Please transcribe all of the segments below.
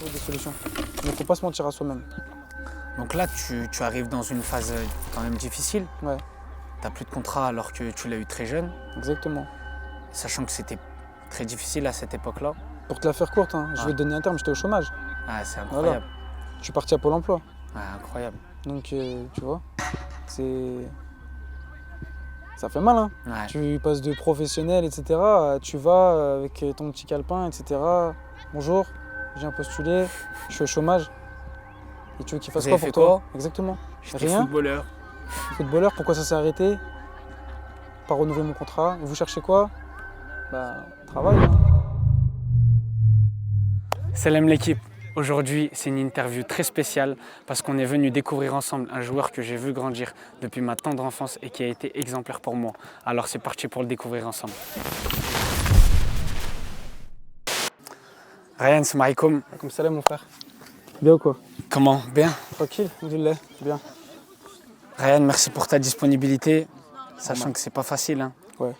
trouver des solutions. Mais il ne faut pas se mentir à soi-même. Donc là, tu arrives dans une phase quand même difficile. Ouais, Tu n'as plus de contrat alors que tu l'as eu très jeune, exactement. sachant que c'était très difficile à cette époque-là. Pour te la faire courte, hein, je vais te donner un terme, j'étais au chômage. Ah, c'est incroyable. Je suis parti à Pôle emploi. Ouais, incroyable. Donc, tu vois, ça fait mal, hein. Ouais. Tu passes de professionnel, etc. Tu vas avec ton petit calepin, etc. Bonjour, je viens postuler, je suis au chômage. Et tu veux qu'il fasse Vous quoi avez pour fait toi? quoi? Exactement. J'étais Rien. footballeur. Footballeur, pourquoi ça s'est arrêté? Pas renouveler mon contrat. Et vous cherchez quoi? Bah, travail. Hein. Salam l'équipe. Aujourd'hui, c'est une interview très spéciale parce qu'on est venu découvrir ensemble un joueur que j'ai vu grandir depuis ma tendre enfance et qui a été exemplaire pour moi. Alors c'est parti pour le découvrir ensemble. Ryan, salam alaikum. Comme salam, mon frère. Bien ou quoi? Comment? Bien? Tranquille, alhamdoulilah, bien. Ryan, merci pour ta disponibilité, sachant que c'est pas facile. Hein. Ouais,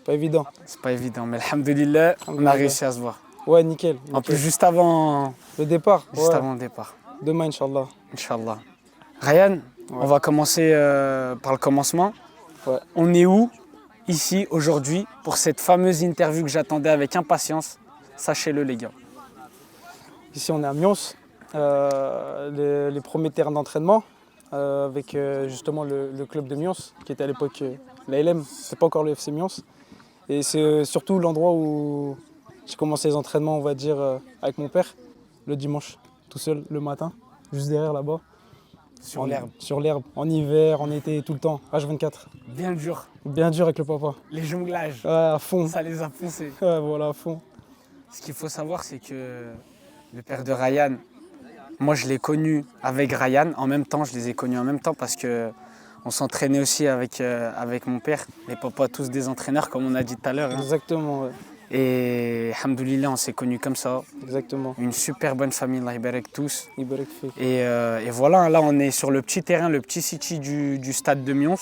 pas évident. C'est pas évident, mais alhamdoulilah, on a réussi à se voir. Ouais, nickel. En plus, juste avant le départ. Avant le départ. Demain, Inch'Allah. Inch'Allah. Ryan, on va commencer par le commencement. Ouais. On est où, ici, aujourd'hui, pour cette fameuse interview que j'attendais avec impatience? Sachez-le, les gars. Ici, on est à Mions, les premiers terrains d'entraînement, avec justement le club de Mions, qui était à l'époque l'ALM, c'est pas encore le FC Mions. Et c'est surtout l'endroit où j'ai commencé les entraînements, on va dire, avec mon père, le dimanche, tout seul, le matin, juste derrière là-bas. Sur l'herbe. Sur l'herbe, en hiver, en été, tout le temps, H24. Bien dur. Bien dur avec le papa. Les jonglages. Ouais, à fond. Ça les a poussés. Ouais, voilà, à fond. Ce qu'il faut savoir, c'est que le père de Ryan, moi je l'ai connu avec Ryan en même temps, je les ai connus en même temps parce que on s'entraînait aussi avec mon père, les papas tous des entraîneurs comme on a dit tout à l'heure. Hein. Exactement, ouais. Et alhamdoulilah, on s'est connus comme ça. Exactement. Une super bonne famille, Allah yabarak tous. Ibarak fik. Et voilà, là on est sur le petit terrain, le petit city du stade de Mions,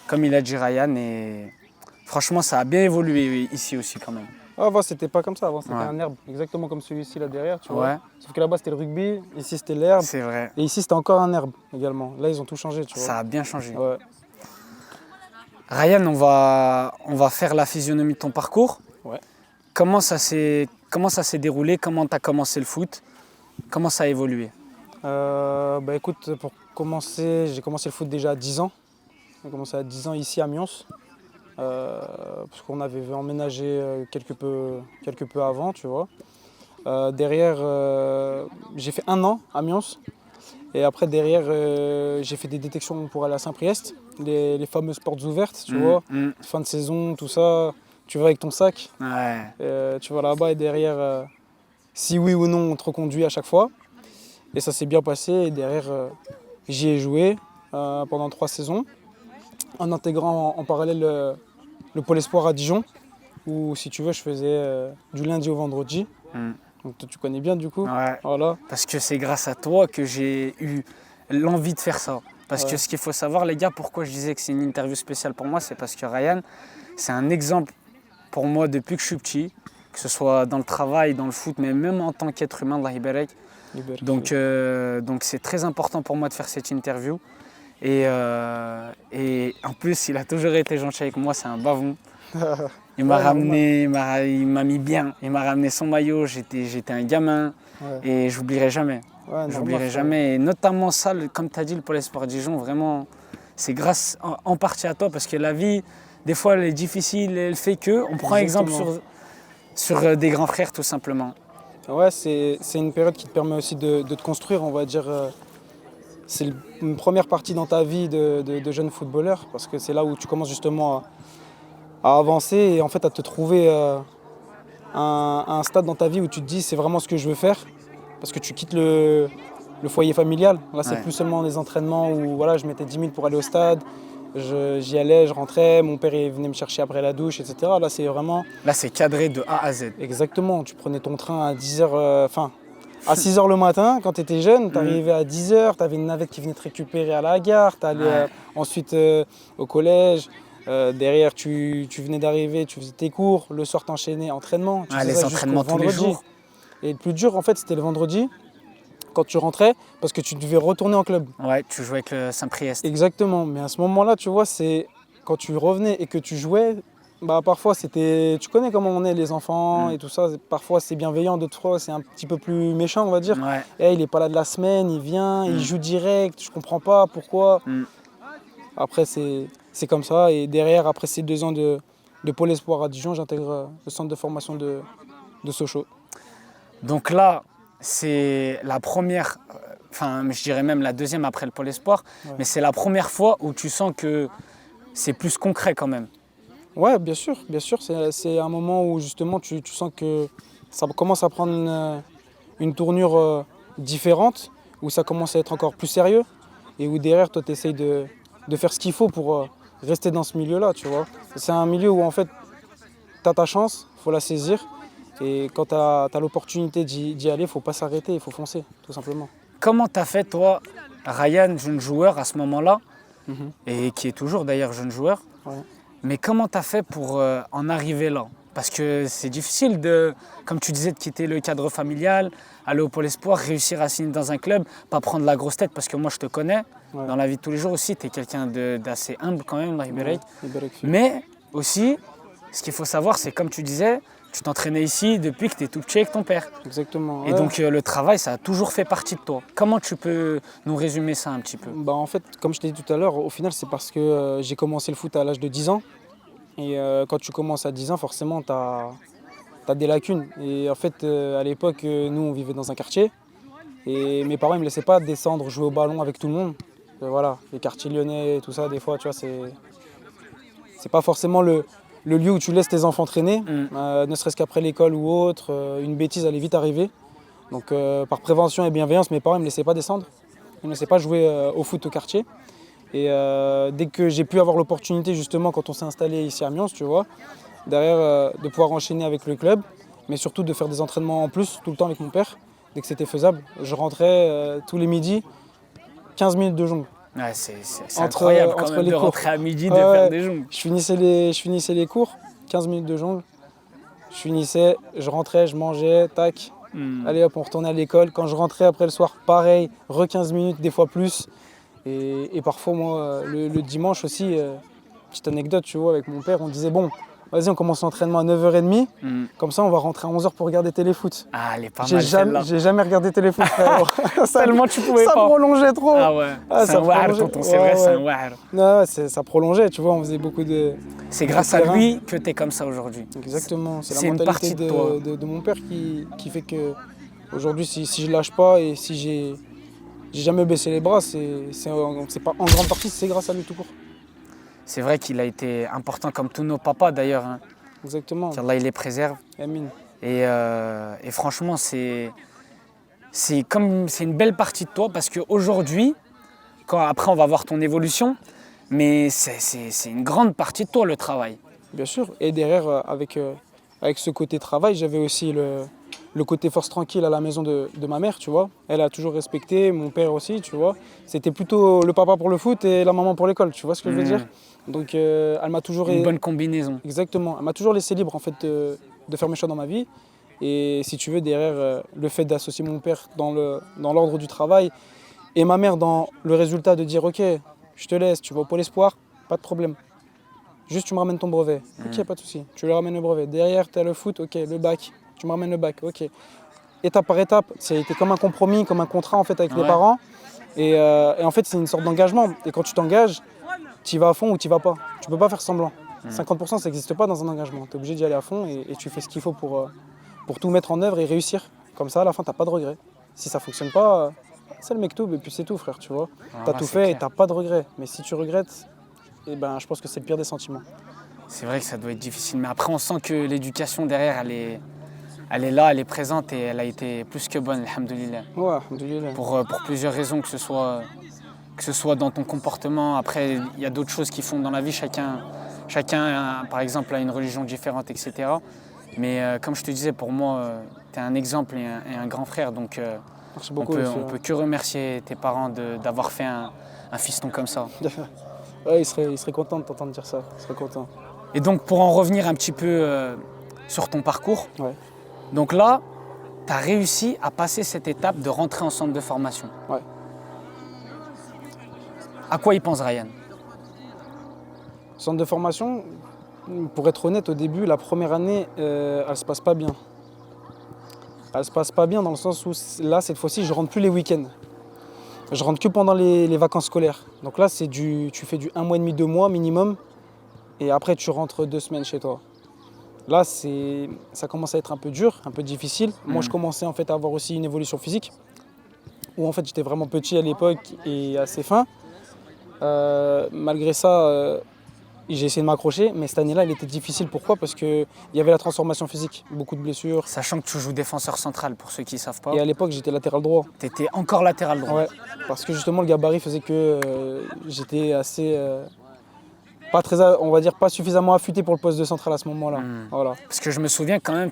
comme il a dit Ryan. Et franchement, ça a bien évolué ici aussi quand même. Avant, c'était pas comme ça. Avant, c'était Ouais. un herbe, exactement comme celui-ci là derrière, tu Ouais. vois. Sauf que là-bas, c'était le rugby, ici, c'était l'herbe. C'est vrai. Et ici, c'était encore un herbe également. Là, ils ont tout changé, tu vois. Ça a bien changé. Ouais. Ryan, on va faire la physionomie de ton parcours. Ouais. Comment ça s'est déroulé? Comment tu as commencé le foot? Comment ça a évolué? Bah écoute, pour commencer, j'ai commencé le foot déjà à 10 ans. J'ai commencé à 10 ans ici à Mions. Parce qu'on avait emménagé quelque peu avant, tu vois. Derrière, j'ai fait 1 an à Mions. Et après, derrière, j'ai fait des détections pour aller à Saint-Priest, les fameuses portes ouvertes, tu vois. Fin de saison, tout ça. Tu vas avec ton sac, Ouais. tu vas là-bas et derrière, si oui ou non, on te reconduit à chaque fois. Et ça s'est bien passé. Et derrière, j'y ai joué pendant 3 saisons, en intégrant en parallèle le pôle espoir à Dijon, où si tu veux, je faisais du lundi au vendredi. Donc toi, tu connais bien du coup. Ouais. Voilà. Parce que c'est grâce à toi que j'ai eu l'envie de faire ça. Parce que ce qu'il faut savoir, les gars, pourquoi je disais que c'est une interview spéciale pour moi, c'est parce que Ryan, c'est un exemple pour moi depuis que je suis petit, que ce soit dans le travail, dans le foot, mais même en tant qu'être humain, Allah yabarak. Donc c'est très important pour moi de faire cette interview. Et en plus, il a toujours été gentil avec moi, c'est un bavon. Il m'a ramené, il m'a mis bien, il m'a ramené son maillot, j'étais un gamin et j'oublierai jamais. Ouais, J'oublierai jamais. Et notamment ça, comme tu as dit, le Pôle Espoir Dijon, vraiment, c'est grâce en partie à toi parce que la vie, des fois, elle est difficile et elle fait que. On prend exemple sur des grands frères, tout simplement. Ouais, c'est une période qui te permet aussi de te construire, on va dire. C'est une première partie dans ta vie de jeune footballeur parce que c'est là où tu commences justement à avancer et en fait à te trouver à un stade dans ta vie où tu te dis c'est vraiment ce que je veux faire parce que tu quittes le foyer familial. Là, c'est plus seulement des entraînements où voilà, je mettais 10 000 pour aller au stade, j'y allais, je rentrais, mon père il venait me chercher après la douche, etc. Là, c'est vraiment... Là, c'est cadré de A à Z. Exactement, tu prenais ton train à 10h, à 6h le matin, quand tu étais jeune, tu arrivais à 10h, tu avais une navette qui venait te récupérer à la gare, tu allais ensuite au collège. Derrière, tu venais d'arriver, tu faisais tes cours, le soir t'enchaînais entraînement. Les entraînements tous les jours. Et le plus dur, en fait, c'était le vendredi, quand tu rentrais, parce que tu devais retourner en club. Ouais, tu jouais avec le Saint-Priest. Exactement. Mais à ce moment-là, tu vois, c'est quand tu revenais et que tu jouais, bah parfois c'était. Tu connais comment on est, les enfants et tout ça. Parfois c'est bienveillant, d'autres fois c'est un petit peu plus méchant, on va dire. Ouais. Et il est pas là de la semaine, il vient, il joue direct, je comprends pas pourquoi. Après, c'est comme ça. Et derrière, après ces 2 ans de Pôle Espoir à Dijon, j'intègre le centre de formation de Sochaux. Donc là, c'est la première, enfin je dirais même la deuxième après le Pôle Espoir, Ouais. mais c'est la première fois où tu sens que c'est plus concret quand même. Ouais, bien sûr, bien sûr. C'est un moment où justement tu sens que ça commence à prendre une tournure différente, où ça commence à être encore plus sérieux et où derrière toi tu essayes de faire ce qu'il faut pour rester dans ce milieu-là, tu vois. C'est un milieu où en fait tu as ta chance, il faut la saisir et quand tu as l'opportunité d'y aller, il ne faut pas s'arrêter, il faut foncer, tout simplement. Comment t'as fait toi, Ryan, jeune joueur à ce moment-là, Mhm. et qui est toujours d'ailleurs jeune joueur, Ouais. mais comment t'as fait pour en arriver là? Parce que c'est difficile de, comme tu disais, de quitter le cadre familial, aller au Pôle Espoir, réussir à signer dans un club, pas prendre la grosse tête, parce que moi je te connais, Ouais. dans la vie de tous les jours aussi, tu es quelqu'un d'assez humble quand même, Ribérec. Ouais, Mais aussi, ce qu'il faut savoir, c'est comme tu disais, tu t'entraînais ici depuis que tu es tout petit avec ton père. exactement. Et Ouais. donc le travail, ça a toujours fait partie de toi. Comment tu peux nous résumer ça un petit peu? Bah, en fait, comme je t'ai dit tout à l'heure, au final, c'est parce que j'ai commencé le foot à l'âge de 10 ans. Et quand tu commences à 10 ans, forcément, tu as des lacunes. Et en fait, à l'époque, nous, on vivait dans un quartier. Et mes parents ne me laissaient pas descendre jouer au ballon avec tout le monde. Voilà, les quartiers lyonnais et tout ça, des fois, tu vois, c'est pas forcément le lieu où tu laisses tes enfants traîner, ne serait-ce qu'après l'école ou autre. Une bêtise allait vite arriver. Donc, par prévention et bienveillance, mes parents ne me laissaient pas descendre. Ils ne me laissaient pas jouer au foot au quartier. Et dès que j'ai pu avoir l'opportunité, justement, quand on s'est installé ici à Amiens, tu vois, derrière, de pouvoir enchaîner avec le club, mais surtout de faire des entraînements en plus tout le temps avec mon père, dès que c'était faisable. Je rentrais tous les midis, 15 minutes de jongle. Ouais, c'est incroyable quand entre même les de cours. rentrer à midi, de Ouais, faire des jongles. je finissais les cours, 15 minutes de jongle. Je finissais, je rentrais, je mangeais, tac. Allez hop, on retournait à l'école. Quand je rentrais après le soir, pareil, 15 minutes, des fois plus. Et parfois, moi, le dimanche aussi, petite anecdote, tu vois, avec mon père, on disait, bon, vas-y, on commence l'entraînement à 9h30, comme ça, on va rentrer à 11h pour regarder téléfoot. Ah, elle est pas mal celle-là. J'ai jamais regardé téléfoot, frère. Tellement tu pouvais ça pas. prolongeait trop. Ah ouais, Ah, c'est ça un wahar, prolongeait. tonton, c'est vrai, c'est un wahar. Non, ouais, ça prolongeait, tu vois, on faisait beaucoup de... C'est grâce à lui que tu es comme ça aujourd'hui. Exactement, c'est C'est la une mentalité partie de toi. de mon père qui fait que aujourd'hui, si je lâche pas et si j'ai jamais baissé les bras, c'est pas en grande partie, c'est grâce à lui tout court. C'est vrai qu'il a été important comme tous nos papas d'ailleurs. Hein. Exactement. Qu'Allah il les préserve. Amine. Et franchement, c'est une belle partie de toi parce qu'aujourd'hui, après on va voir ton évolution, mais c'est une grande partie de toi le travail. Bien sûr. Et derrière, avec ce côté travail, j'avais aussi le côté force tranquille à la maison de ma mère, tu vois. Elle a toujours respecté, mon père aussi, tu vois. C'était plutôt le papa pour le foot et la maman pour l'école, tu vois ce que je veux dire. Donc elle m'a toujours... Une bonne combinaison. Exactement. Elle m'a toujours laissé libre en fait de faire mes choix dans ma vie. Et si tu veux, derrière le fait d'associer mon père dans l'ordre du travail et ma mère dans le résultat de dire ok, je te laisse, tu vas au Pôle Espoir, pas de problème. Juste tu me ramènes ton brevet. Ok, pas de souci. Tu lui ramènes le brevet. Derrière, tu as le foot, ok, le bac. Tu me ramènes le bac, ok. Étape par étape, c'était comme un compromis, comme un contrat en fait avec les parents. Et en fait, c'est une sorte d'engagement. Et quand tu t'engages, tu y vas à fond ou tu y vas pas. Tu peux pas faire semblant. 50% ça n'existe pas dans un engagement. Tu es obligé d'y aller à fond et tu fais ce qu'il faut pour tout mettre en œuvre et réussir. Comme ça, à la fin, tu n'as pas de regrets. Si ça fonctionne pas, c'est le mektoub et puis c'est tout, frère, tu vois. Tu as tout fait et tu n'as pas de regrets. Mais si tu regrettes, eh ben, je pense que c'est le pire des sentiments. C'est vrai que ça doit être difficile, mais après on sent que l'éducation derrière, elle est là, elle est présente et elle a été plus que bonne, alhamdoulilah. Ouais, alhamdoulilah. Pour plusieurs raisons, que ce soit dans ton comportement. Après, il y a d'autres choses qui font dans la vie, chacun par exemple, a une religion différente, etc. Mais comme je te disais, pour moi, tu es un exemple et un grand frère, donc Merci beaucoup, on peut que remercier tes parents d'avoir fait un fiston comme ça. Ouais, il serait content de t'entendre dire ça, il serait content. Et donc pour en revenir un petit peu sur ton parcours, Ouais. donc là, tu as réussi à passer cette étape de rentrer en centre de formation. Ouais. À quoi il pense Ryan? Centre de formation, pour être honnête, au début, la première année, elle se passe pas bien. Elle se passe pas bien dans le sens où là, cette fois-ci, je rentre plus les week-ends. Je rentre que pendant les vacances scolaires. Donc là, tu fais du 1 mois et demi, 2 mois minimum. Et après, tu rentres 2 semaines chez toi. Là, ça commence à être un peu dur, un peu difficile. Moi, je commençais en fait à avoir aussi une évolution physique. Où en fait, j'étais vraiment petit à l'époque et assez fin. Malgré ça, j'ai essayé de m'accrocher. Mais cette année-là, elle était difficile. Pourquoi? Parce qu'il y avait la transformation physique, beaucoup de blessures. Sachant que tu joues défenseur central, pour ceux qui ne savent pas. Et à l'époque, j'étais latéral droit. Tu étais encore latéral droit. Ouais, parce que justement, le gabarit faisait que j'étais assez... pas très, on va dire, pas suffisamment affûté pour le poste de central à ce moment-là. Voilà. Parce que je me souviens quand même,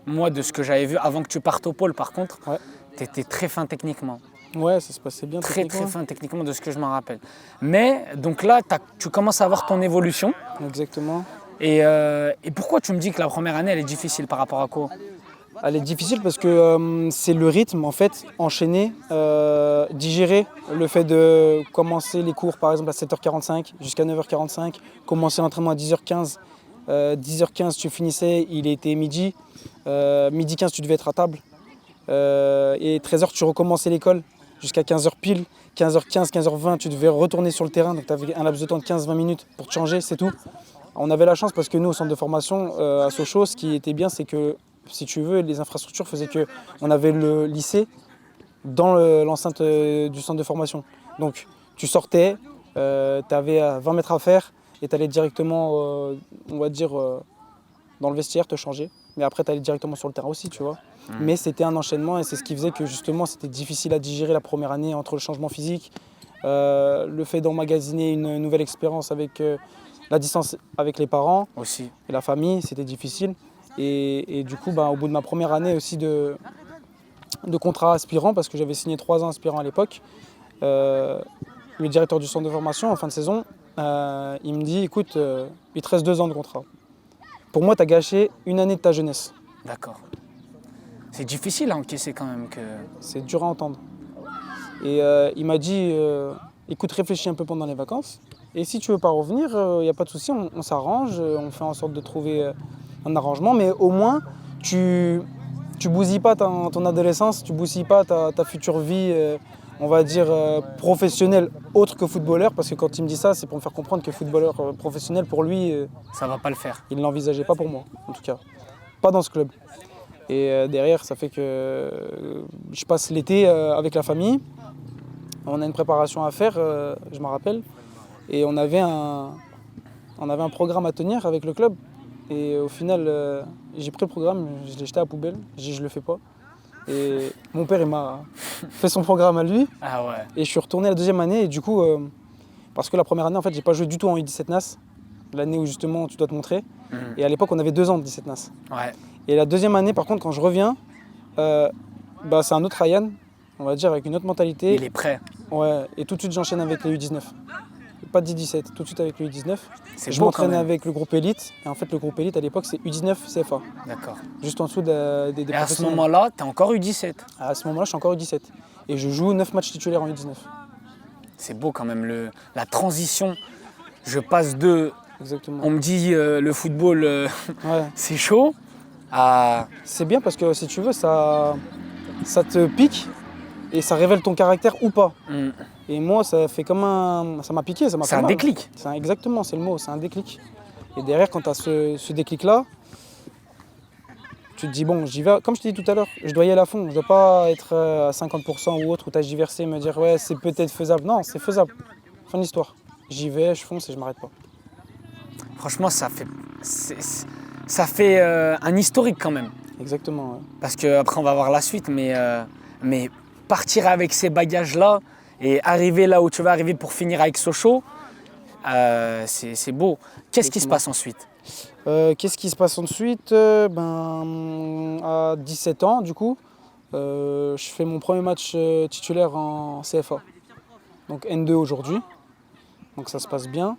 moi de ce que j'avais vu, avant que tu partes au pôle par contre, Ouais. tu étais très fin techniquement. Ouais, ça se passait bien Très techniquement. fin techniquement de ce que je m'en rappelle. Mais donc là, tu commences à avoir ton évolution. Exactement. Et pourquoi tu me dis que la première année, elle est difficile par rapport à quoi? Elle est difficile parce que c'est le rythme, en fait, enchaîné, digérer le fait de commencer les cours, par exemple, à 7h45 jusqu'à 9h45, commencer l'entraînement à 10h15. 10h15, tu finissais, il était midi. Midi 15, tu devais être à table. Et 13h, tu recommençais l'école jusqu'à 15h pile. 15h15, 15h20, tu devais retourner sur le terrain. Donc, tu avais un laps de temps de 15-20 minutes pour te changer, c'est tout. On avait la chance parce que nous, au centre de formation à Sochaux, ce qui était bien, c'est que, si tu veux, les infrastructures faisaient qu'on avait le lycée dans l'enceinte du centre de formation. Donc, tu sortais, tu avais 20 mètres à faire et tu allais directement, on va dire, dans le vestiaire, te changer. Mais après, tu allais directement sur le terrain aussi, tu vois. Mais c'était un enchaînement et c'est ce qui faisait que justement, c'était difficile à digérer la première année entre le changement physique, le fait d'emmagasiner une nouvelle expérience avec la distance avec les parents Aussi. et la famille, c'était difficile. Et du coup, au bout de ma première année aussi de contrat aspirant, parce que j'avais signé 3 ans aspirant à l'époque, le directeur du centre de formation, en fin de saison, il me dit, écoute, il te reste 2 ans de contrat. Pour moi, tu as gâché une année de ta jeunesse. D'accord. C'est difficile à encaisser quand même que... C'est dur à entendre. Et il m'a dit, écoute, réfléchis un peu pendant les vacances. Et si tu veux pas revenir, il n'y a pas de souci, on s'arrange, on fait en sorte de trouver un arrangement. Mais au moins, tu bousilles pas ton adolescence, tu bousilles pas ta future vie, on va dire, professionnelle, autre que footballeur. Parce que quand il me dit ça, c'est pour me faire comprendre que footballeur professionnel, pour lui, Ça va pas le faire. il ne l'envisageait pas pour moi, en tout cas. Pas dans ce club. Et derrière, ça fait que je passe l'été avec la famille. On a une préparation à faire, je me rappelle. Et on avait un programme à tenir avec le club. Et au final, j'ai pris le programme, je l'ai jeté à la poubelle. J'ai dit, je le fais pas. Et mon père, il m'a fait son programme à lui. Ah ouais. Et je suis retourné la deuxième année. Et du coup, parce que la première année, en fait, j'ai pas joué du tout en U17 NAS. L'année où justement tu dois te montrer. Et à l'époque, on avait 2 ans de 17 NAS. Ouais. Et la deuxième année, par contre, quand je reviens, c'est un autre Ryan, on va dire, avec une autre mentalité. Il est prêt. Ouais, et tout de suite, j'enchaîne avec les U19. Pas de 17, tout de suite avec le U19. C'est Je beau quand m'entraînais même. avec le groupe élite. Et en fait, le groupe élite, à l'époque, c'est U19 CFA. D'accord. Juste en dessous des Et à ce professionnels. moment-là, tu es encore U17. À ce moment-là, je suis encore U17. Et je joue 9 matchs titulaires en U19. C'est beau quand même, la transition. Je passe de... Exactement. On me dit le football, Ouais. c'est chaud, à... C'est bien parce que si tu veux, ça te pique et ça révèle ton caractère ou pas. Et moi, ça fait comme ça m'a piqué, ça m'a fait C'est un mal. déclic. Exactement, c'est le mot, c'est un déclic. Et derrière, quand tu as ce déclic-là, tu te dis, bon, j'y vais, comme je t'ai dit tout à l'heure, je dois y aller à fond. Je ne dois pas être à 50% ou autre, ou tergiverser, me dire, ouais, c'est peut-être faisable. Non, c'est faisable. Fin de l'histoire. J'y vais, je fonce et je m'arrête pas. Franchement, ça fait un historique quand même. Exactement, ouais. Parce qu'après, on va voir la suite, mais partir avec ces bagages-là et arriver là où tu vas arriver pour finir avec Sochaux, c'est beau. Qu'est-ce qui se passe ensuite? Qu'est-ce qui se passe ensuite? À 17 ans, du coup, je fais mon premier match titulaire en CFA. Donc N2 aujourd'hui. Donc ça se passe bien.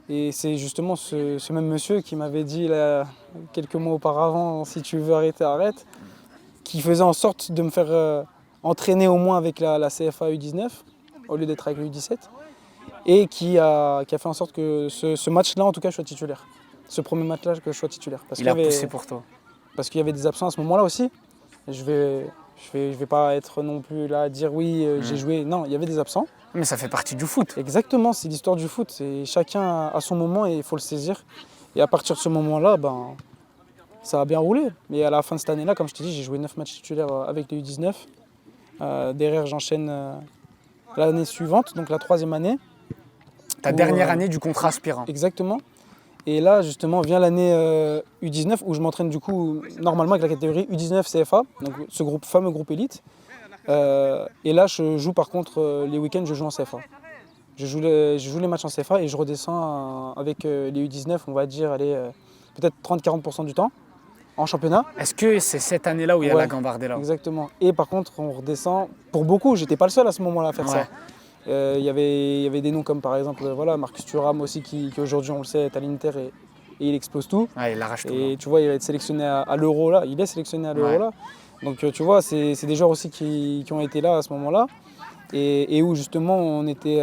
Et c'est justement ce même monsieur qui m'avait dit là, quelques mois auparavant, si tu veux arrêter, arrête, qui faisait en sorte de me faire entraîner au moins avec la CFA U19 au lieu d'être avec le U17 et qui a fait en sorte que ce match-là, en tout cas, je sois titulaire. Ce premier match-là, que je sois titulaire. Il a poussé pour toi. Parce qu'il y avait des absents à ce moment-là aussi. Je vais pas être non plus là à dire oui, j'ai joué. Non, il y avait des absents. Mais ça fait partie du foot. Exactement, c'est l'histoire du foot. Chacun a son moment et il faut le saisir. Et à partir de ce moment-là, ça a bien roulé. Mais à la fin de cette année-là, comme je t'ai dit, j'ai joué 9 matchs titulaires avec les U19. Derrière, j'enchaîne l'année suivante, donc la 3e année. Ta dernière année du contrat aspirant. Exactement. Et là, justement, vient l'année U19 où je m'entraîne du coup normalement avec la catégorie U19 CFA, donc ce fameux groupe élite. Et là, je joue par contre les week-ends, je joue en CFA. Je joue les matchs en CFA et je redescends avec les U19, on va dire, peut-être 30-40% du temps en championnat. Est-ce que c'est cette année-là où il y a la Gambardella? Exactement. Et par contre, on redescend, pour beaucoup, j'étais pas le seul à ce moment-là à faire ça. Il y avait des noms comme par exemple Marcus Thuram aussi qui aujourd'hui on le sait est à l'Inter et il explose tout. Il arrache tout. Et tu vois, il va être sélectionné à l'Euro là, il est sélectionné à l'Euro là. Donc tu vois, c'est des joueurs aussi qui ont été là à ce moment-là et où justement on était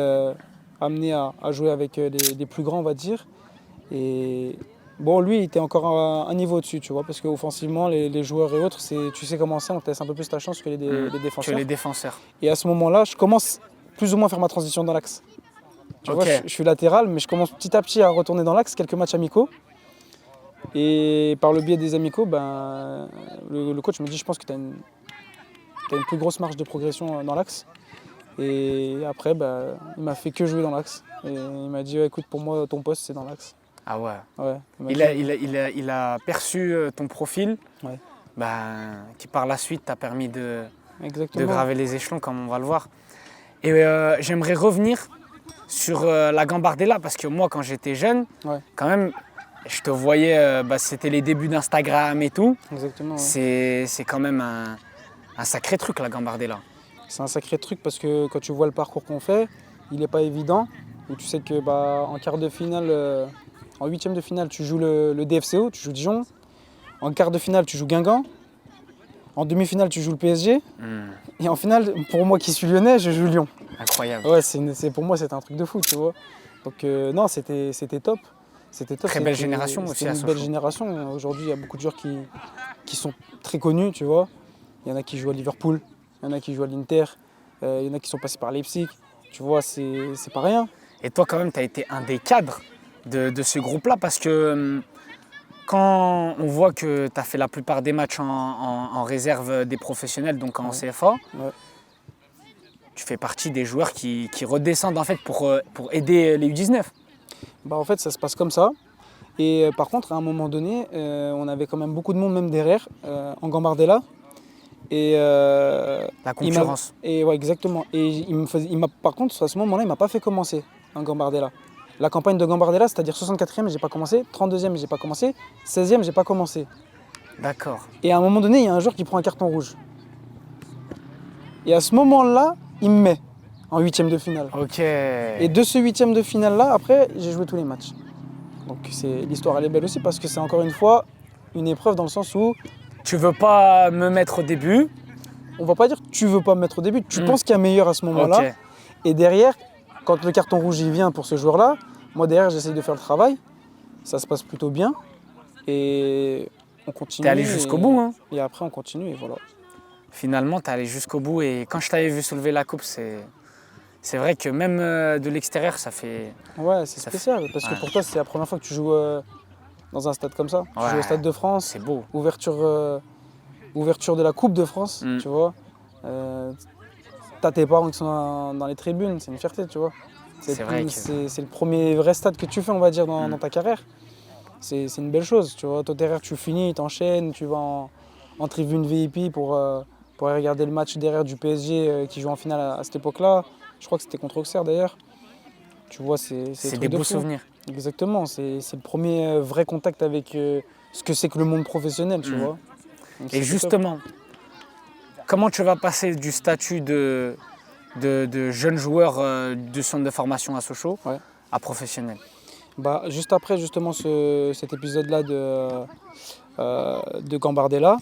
amené à jouer avec les plus grands on va dire. Et bon, lui il était encore un niveau au-dessus, tu vois, parce qu'offensivement les joueurs et autres, tu sais comment c'est, on te laisse un peu plus ta chance que les défenseurs. Que les défenseurs. Et à ce moment-là, je commence plus ou moins faire ma transition dans l'axe. Tu vois, je suis latéral, mais je commence petit à petit à retourner dans l'axe, quelques matchs amicaux. Et par le biais des amicaux, le coach me dit, je pense que tu as une plus grosse marge de progression dans l'axe. Et après, il m'a fait que jouer dans l'axe. Et il m'a dit, écoute, pour moi, ton poste, c'est dans l'axe. Ah ouais. Il Il a perçu ton profil, qui par la suite t'a permis de graver les échelons, comme on va le voir. Et j'aimerais revenir sur la Gambardella, parce que moi, quand j'étais jeune, quand même, je te voyais, c'était les débuts d'Instagram et tout. Exactement. C'est quand même un sacré truc, la Gambardella. C'est un sacré truc parce que quand tu vois le parcours qu'on fait, il n'est pas évident. Et tu sais que en quart de finale, en 8e de finale, tu joues le DFCO, tu joues Dijon. En quart de finale, tu joues Guingamp. En demi-finale, tu joues le PSG. Et en finale, pour moi qui suis lyonnais, je joue Lyon. Incroyable. Ouais, pour moi, c'était un truc de fou, tu vois. Donc non, c'était top. Très belle génération aussi à Sochaux. Une belle génération. Aujourd'hui, il y a beaucoup de joueurs qui sont très connus, tu vois. Il y en a qui jouent à Liverpool, il y en a qui jouent à l'Inter, il y en a qui sont passés par Leipzig. Tu vois, c'est pas rien. Et toi, quand même, tu as été un des cadres de ce groupe-là, parce que quand on voit que tu as fait la plupart des matchs en réserve des professionnels, donc en CFA, tu fais partie des joueurs qui redescendent en fait pour aider les U19. En fait, ça se passe comme ça. Et par contre, à un moment donné, on avait quand même beaucoup de monde, même derrière, en Gambardella. Et la concurrence. Exactement. Et par contre, à ce moment-là, il ne m'a pas fait commencer en Gambardella. La campagne de Gambardella, c'est-à-dire 64e, j'ai pas commencé, 32e, j'ai pas commencé, 16e, j'ai pas commencé. D'accord. Et à un moment donné, il y a un joueur qui prend un carton rouge. Et à ce moment-là, il me met en 8e de finale. Ok. Et de ce 8e de finale-là, après, j'ai joué tous les matchs. Donc l'histoire, elle est belle aussi parce que c'est encore une fois une épreuve dans le sens où... Tu veux pas me mettre au début. On va pas dire que tu veux pas me mettre au début, tu penses qu'il y a meilleur à ce moment-là. Okay. Et derrière, quand le carton rouge il vient pour ce joueur-là, moi derrière j'essaye de faire le travail, ça se passe plutôt bien et on continue. T'es allé jusqu'au bout, hein. Et après on continue et voilà. Finalement t'es allé jusqu'au bout et quand je t'avais vu soulever la coupe, c'est vrai que même de l'extérieur ça fait... Ouais, c'est spécial parce que pour toi c'est la première fois que tu joues dans un stade comme ça. Tu joues au Stade de France. C'est beau. Ouverture de la Coupe de France, tu vois. T'as tes parents qui sont dans les tribunes, c'est une fierté, tu vois. C'est le premier vrai stade que tu fais, on va dire, dans ta carrière. C'est une belle chose, tu vois. Toi, derrière, tu finis, t'enchaînes, tu vas en tribune VIP pour aller regarder le match derrière du PSG qui joue en finale à cette époque-là. Je crois que c'était contre Auxerre, d'ailleurs. Tu vois, c'est des beaux souvenirs. Exactement, c'est le premier vrai contact avec ce que c'est que le monde professionnel, tu vois. Donc, et justement, comment tu vas passer du statut de jeune joueur du centre de formation à Sochaux à professionnel? Juste après justement cet épisode-là de Gambardella,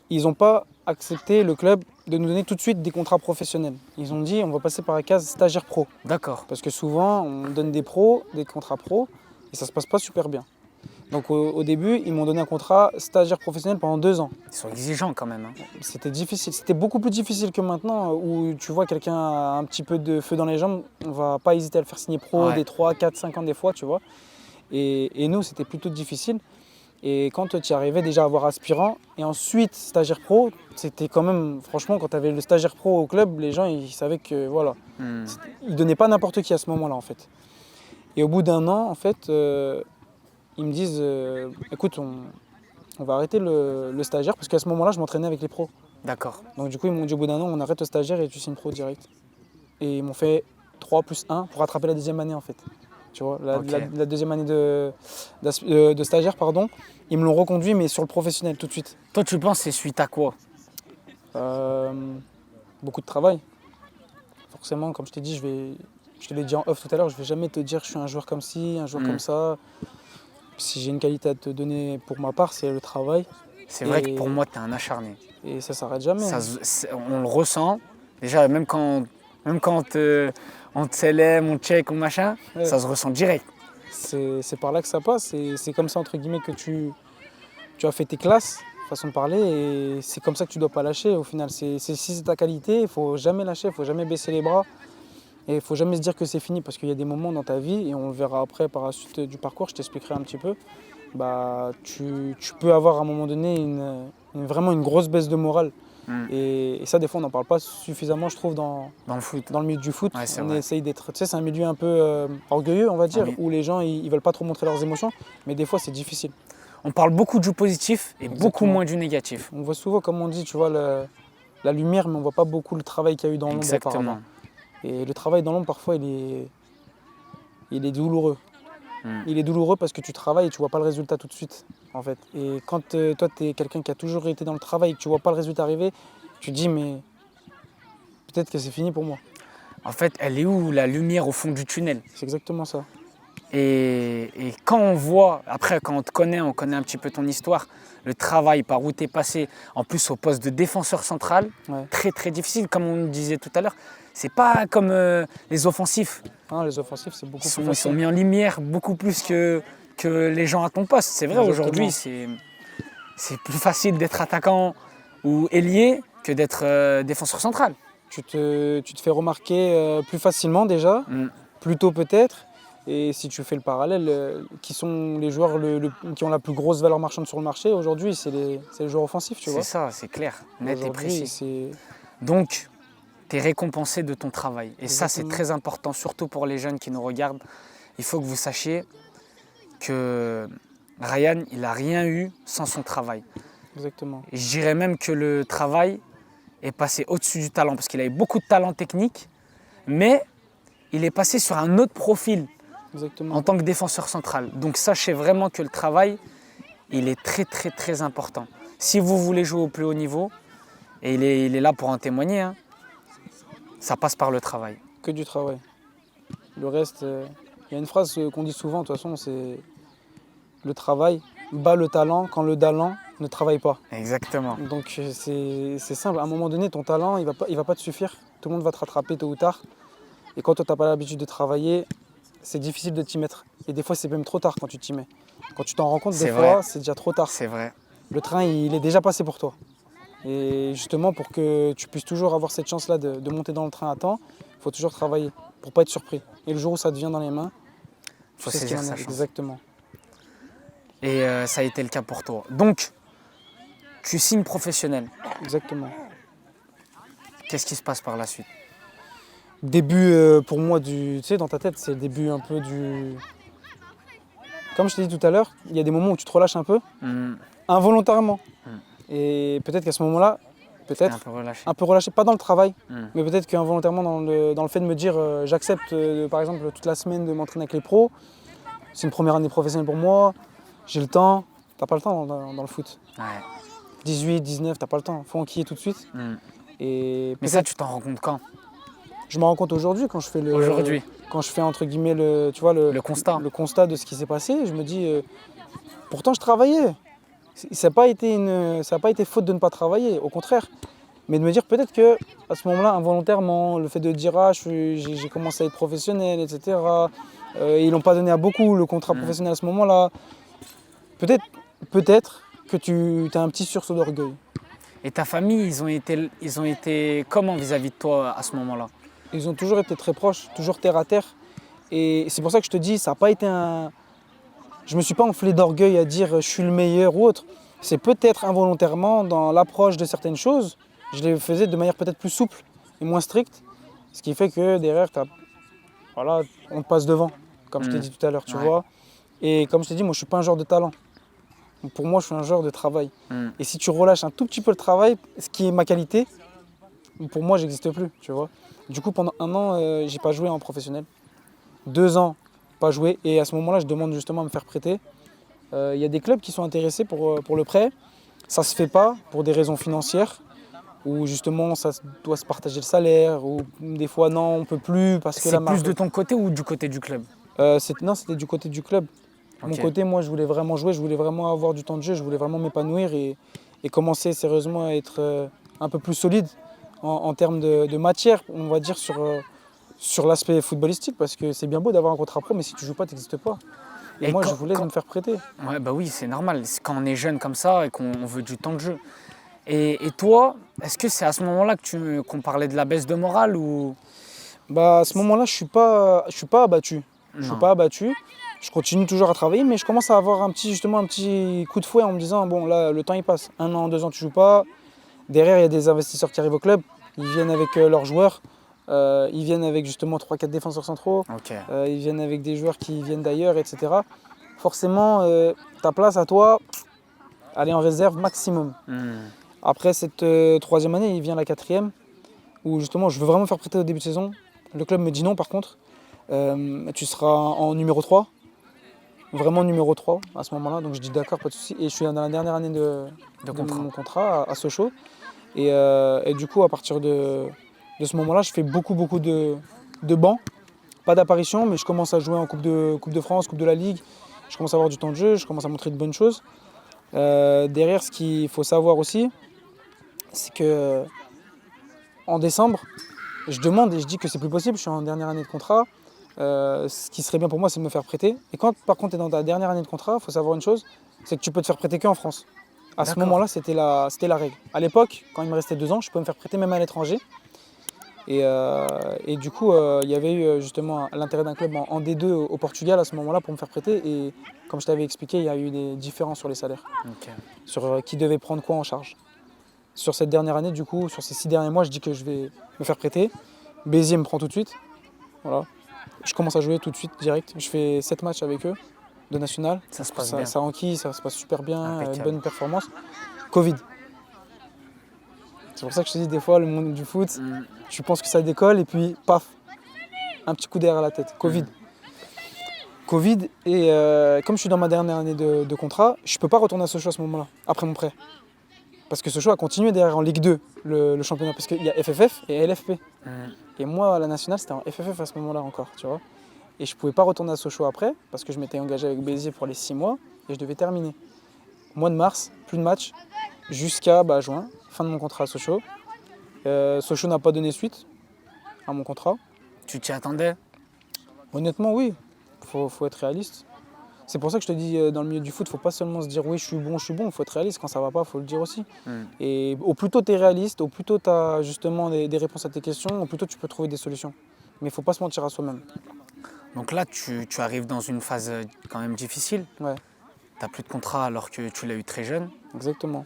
ils n'ont pas accepté, le club, de nous donner tout de suite des contrats professionnels. Ils ont dit on va passer par la case stagiaire pro. D'accord. Parce que souvent, on donne des pros, des contrats pro, et ça se passe pas super bien. Donc au début, ils m'ont donné un contrat stagiaire professionnel pendant 2 ans. Ils sont exigeants quand même. Hein. C'était difficile, c'était beaucoup plus difficile que maintenant où tu vois quelqu'un a un petit peu de feu dans les jambes, on va pas hésiter à le faire signer pro Ouais. des 3, 4, 5 ans des fois, tu vois. Et nous, c'était plutôt difficile. Et quand tu y arrivais déjà à avoir aspirant et ensuite stagiaire pro, c'était quand même, franchement, quand tu avais le stagiaire pro au club, les gens ils savaient que voilà, ils donnaient pas n'importe qui à ce moment-là en fait. Et au bout d'un an, en fait, ils me disent écoute, on va arrêter le stagiaire parce qu'à ce moment-là, je m'entraînais avec les pros. D'accord. Donc du coup, ils m'ont dit au bout d'un an, on arrête le stagiaire et tu signes pro direct. Et ils m'ont fait 3 plus 1 pour rattraper la deuxième année en fait. Tu vois, Ok. la deuxième année de stagiaire, pardon, ils me l'ont reconduit mais sur le professionnel tout de suite. Toi, tu penses c'est suite à quoi? Beaucoup de travail. Forcément, comme je t'ai dit, je te l'ai dit en off tout à l'heure, je ne vais jamais te dire je suis un joueur comme ci, un joueur comme ça. Si j'ai une qualité à te donner pour ma part, c'est le travail. C'est vrai que pour moi, tu es un acharné. Et ça s'arrête jamais. On le ressent. Déjà, même quand on te célèbre, on check, on machin, Ouais. ça se ressent direct. C'est par là que ça passe. C'est comme ça, entre guillemets, que tu as fait tes classes, façon de parler. Et c'est comme ça que tu ne dois pas lâcher. Au final, si c'est ta qualité, il ne faut jamais lâcher, il ne faut jamais baisser les bras. Et il ne faut jamais se dire que c'est fini parce qu'il y a des moments dans ta vie, et on le verra après par la suite du parcours, je t'expliquerai un petit peu, bah, tu peux avoir à un moment donné vraiment une grosse baisse de morale. Et ça, des fois, on n'en parle pas suffisamment, je trouve, dans le foot. Dans le milieu du foot. Ouais, c'est on vrai. essaye d'être. Tu sais, c'est un milieu un peu orgueilleux, on va dire, Oui. où les gens ils veulent pas trop montrer leurs émotions, mais des fois, c'est difficile. On parle beaucoup du positif et beaucoup Exactement. moins du négatif. On voit souvent, comme on dit, tu vois, la lumière, mais on voit pas beaucoup le travail qu'il y a eu dans l'ombre auparavant. Exactement. Et le travail dans l'ombre, parfois, il est douloureux. Il est douloureux parce que tu travailles et tu vois pas le résultat tout de suite, en fait. Et quand toi, tu es quelqu'un qui a toujours été dans le travail et que tu vois pas le résultat arriver, tu te dis, mais peut-être que c'est fini pour moi. En fait, elle est où la lumière au fond du tunnel? C'est exactement ça. Et quand on voit, après quand on te connaît, on connaît un petit peu ton histoire, le travail par où tu es passé, en plus au poste de défenseur central, Ouais. très très difficile, comme on disait tout à l'heure. C'est pas comme les offensifs. Hein, les offensifs, c'est beaucoup Ils plus sont facile. mis en lumière beaucoup plus que les gens à ton poste. C'est vrai, Exactement. aujourd'hui, c'est plus facile d'être attaquant ou ailier que d'être défenseur central. Tu te fais remarquer plus facilement déjà, plus tôt peut-être. Et si tu fais le parallèle, qui sont les joueurs qui ont la plus grosse valeur marchande sur le marché aujourd'hui, c'est les joueurs offensifs, tu vois. C'est ça, c'est clair, net et Aujourd'hui, précis. Donc, tu es récompensé de ton travail. Et ça, c'est Exactement. très important, surtout pour les jeunes qui nous regardent. Il faut que vous sachiez que Ryan, il n'a rien eu sans son travail. Exactement. Et je dirais même que le travail est passé au-dessus du talent, parce qu'il avait beaucoup de talent technique, mais il est passé sur un autre profil Exactement. en tant que défenseur central. Donc sachez vraiment que le travail, il est très très très important. Si vous voulez jouer au plus haut niveau, et il est là pour en témoigner, hein, ça passe par le travail. Que du travail. Le reste, il y a une phrase qu'on dit souvent, de toute façon, c'est le travail bat le talent quand le talent ne travaille pas. Exactement. Donc c'est simple, à un moment donné, ton talent, il va pas te suffire. Tout le monde va te rattraper tôt ou tard. Et quand toi, tu n'as pas l'habitude de travailler, c'est difficile de t'y mettre. Et des fois, c'est même trop tard quand tu t'y mets. Quand tu t'en rends compte, des C'est fois, vrai. c'est déjà trop tard. C'est vrai. Le train, il est déjà passé pour toi. Et justement, pour que tu puisses toujours avoir cette chance-là de monter dans le train à temps, il faut toujours travailler pour ne pas être surpris. Et le jour où ça te vient dans les mains, Il faut tu sais ce qu'il saisir en sa est. chance. Exactement. Et ça a été le cas pour toi. Donc, tu signes professionnel. Exactement. Qu'est-ce qui se passe par la suite? Début, pour moi, tu sais, dans ta tête, c'est le début un peu du... Comme je t'ai dit tout à l'heure, il y a des moments où tu te relâches un peu, involontairement. Et peut-être qu'à ce moment-là, T'es un peu relâché. un peu relâché, pas dans le travail, mais peut-être qu'involontairement dans le fait de me dire j'accepte par exemple toute la semaine de m'entraîner avec les pros, c'est une première année professionnelle pour moi, j'ai le temps, t'as pas le temps dans le foot. Ouais. 18, 19, t'as pas le temps, faut enquiller tout de suite. Et Mais ça, tu t'en rends compte quand? je me rends compte aujourd'hui quand je fais Aujourd'hui. quand je fais entre guillemets tu vois, Le constat. le constat de ce qui s'est passé, je me dis pourtant je travaillais. Ça n'a pas été faute de ne pas travailler, au contraire. Mais de me dire peut-être qu'à ce moment-là, involontairement, le fait de dire ah, j'ai commencé à être professionnel, etc. Ils l'ont pas donné à beaucoup, le contrat professionnel à ce moment-là. Peut-être que tu as un petit sursaut d'orgueil. Et ta famille, ils ont été comment vis-à-vis de toi à ce moment-là? Ils ont toujours été très proches, toujours terre à terre. Et c'est pour ça que je te dis, ça n'a pas été un... Je me suis pas enflé d'orgueil à dire je suis le meilleur ou autre. C'est peut-être involontairement dans l'approche de certaines choses, je les faisais de manière peut-être plus souple et moins stricte. Ce qui fait que derrière, voilà, on te passe devant, comme je t'ai dit tout à l'heure, tu vois. Et comme je t'ai dit, moi je suis pas un joueur de talent. Pour moi, je suis un joueur de travail. Et si tu relâches un tout petit peu le travail, ce qui est ma qualité, pour moi, j'existe plus, tu vois. Du coup, pendant 1 an, j'ai pas joué en professionnel. 2 ans, pas joué. Et à ce moment-là, je demande justement à me faire prêter. Il y a des clubs qui sont intéressés pour le prêt. Ça se fait pas pour des raisons financières, où justement ça doit se partager le salaire, ou des fois non, on peut plus parce que C'est la marge. plus de ton côté ou du côté du club? Non, c'était du côté du club. Ok. Mon côté, moi, je voulais vraiment jouer, je voulais vraiment avoir du temps de jeu, je voulais vraiment m'épanouir et commencer sérieusement à être un peu plus solide en termes de matière, on va dire, sur l'aspect footballistique, parce que c'est bien beau d'avoir un contrat pro, mais si tu joues pas, tu n'existes pas. Et moi, je voulais me faire prêter. Ouais, bah oui, c'est normal. C'est quand on est jeune comme ça et qu'on veut du temps de jeu. Et toi, est-ce que c'est à ce moment-là qu'on parlait de la baisse de morale ou... Bah, à ce moment-là, je suis pas abattu. Je suis Non. pas abattu. Je continue toujours à travailler, mais je commence à avoir un petit coup de fouet en me disant bon là, le temps il passe. 1 an, 2 ans, tu joues pas. Derrière, il y a des investisseurs qui arrivent au club. Ils viennent avec leurs joueurs. Ils viennent avec justement 3-4 défenseurs centraux. Ok. Ils viennent avec des joueurs qui viennent d'ailleurs, etc. Forcément, ta place à toi, elle est en réserve maximum. Après cette 3e année, il vient la 4e, où justement je veux vraiment me faire prêter au début de saison. Le club me dit non par contre. Tu seras en numéro 3, vraiment numéro 3 à ce moment-là. Donc je dis d'accord, pas de souci. Et je suis dans la dernière année de mon contrat à Sochaux. Et du coup, à partir de ce moment-là, je fais beaucoup de bancs. Pas d'apparition, mais je commence à jouer en Coupe de France, Coupe de la Ligue. Je commence à avoir du temps de jeu, je commence à montrer de bonnes choses. Derrière, ce qu'il faut savoir aussi, c'est que en décembre, je demande et je dis que c'est plus possible, je suis en dernière année de contrat. Ce qui serait bien pour moi, c'est de me faire prêter. Et quand par contre tu es dans ta dernière année de contrat, il faut savoir une chose, c'est que tu peux te faire prêter qu'en France. À ce moment-là, c'était la règle. À l'époque, quand il me restait 2 ans, je pouvais me faire prêter même à l'étranger. Et du coup, il y avait eu justement l'intérêt d'un club en D2 au Portugal à ce moment-là pour me faire prêter. Et comme je t'avais expliqué, il y a eu des différences sur les salaires, sur qui devait prendre quoi en charge. Sur cette dernière année, du coup, sur ces 6 derniers mois, je dis que je vais me faire prêter. Béziers me prend tout de suite. Voilà. Je commence à jouer tout de suite, direct. Je fais 7 matchs avec eux, de national. Ça se passe bien. Ça enquille, ça se passe super bien, Impeccable. bonne performance. Covid. C'est pour ça que je te dis, des fois, le monde du foot, tu penses que ça décolle et puis, paf, un petit coup derrière la tête. Covid. Covid, et comme je suis dans ma dernière année de contrat, je ne peux pas retourner à Sochaux à ce moment-là, après mon prêt. Parce que Sochaux a continué derrière en Ligue 2, le championnat, parce qu'il y a FFF et LFP. Et moi, à la nationale, c'était en FFF à ce moment-là encore, tu vois. Et je ne pouvais pas retourner à Sochaux après, parce que je m'étais engagé avec Béziers pour les 6 mois, et je devais terminer. Mois de mars, plus de matchs, jusqu'à juin, fin de mon contrat à Sochaux. Sochaux n'a pas donné suite à mon contrat. Tu t'y attendais? Honnêtement, oui, faut être réaliste. C'est pour ça que je te dis, dans le milieu du foot, il ne faut pas seulement se dire oui, je suis bon, il faut être réaliste. Quand ça ne va pas, il faut le dire aussi. Et au plus tôt tu es réaliste, au plus tôt tu as justement des réponses à tes questions, au plus tôt tu peux trouver des solutions. Mais il ne faut pas se mentir à soi-même. Donc là, tu arrives dans une phase quand même difficile. Ouais, Tu n'as plus de contrat alors que tu l'as eu très jeune, exactement.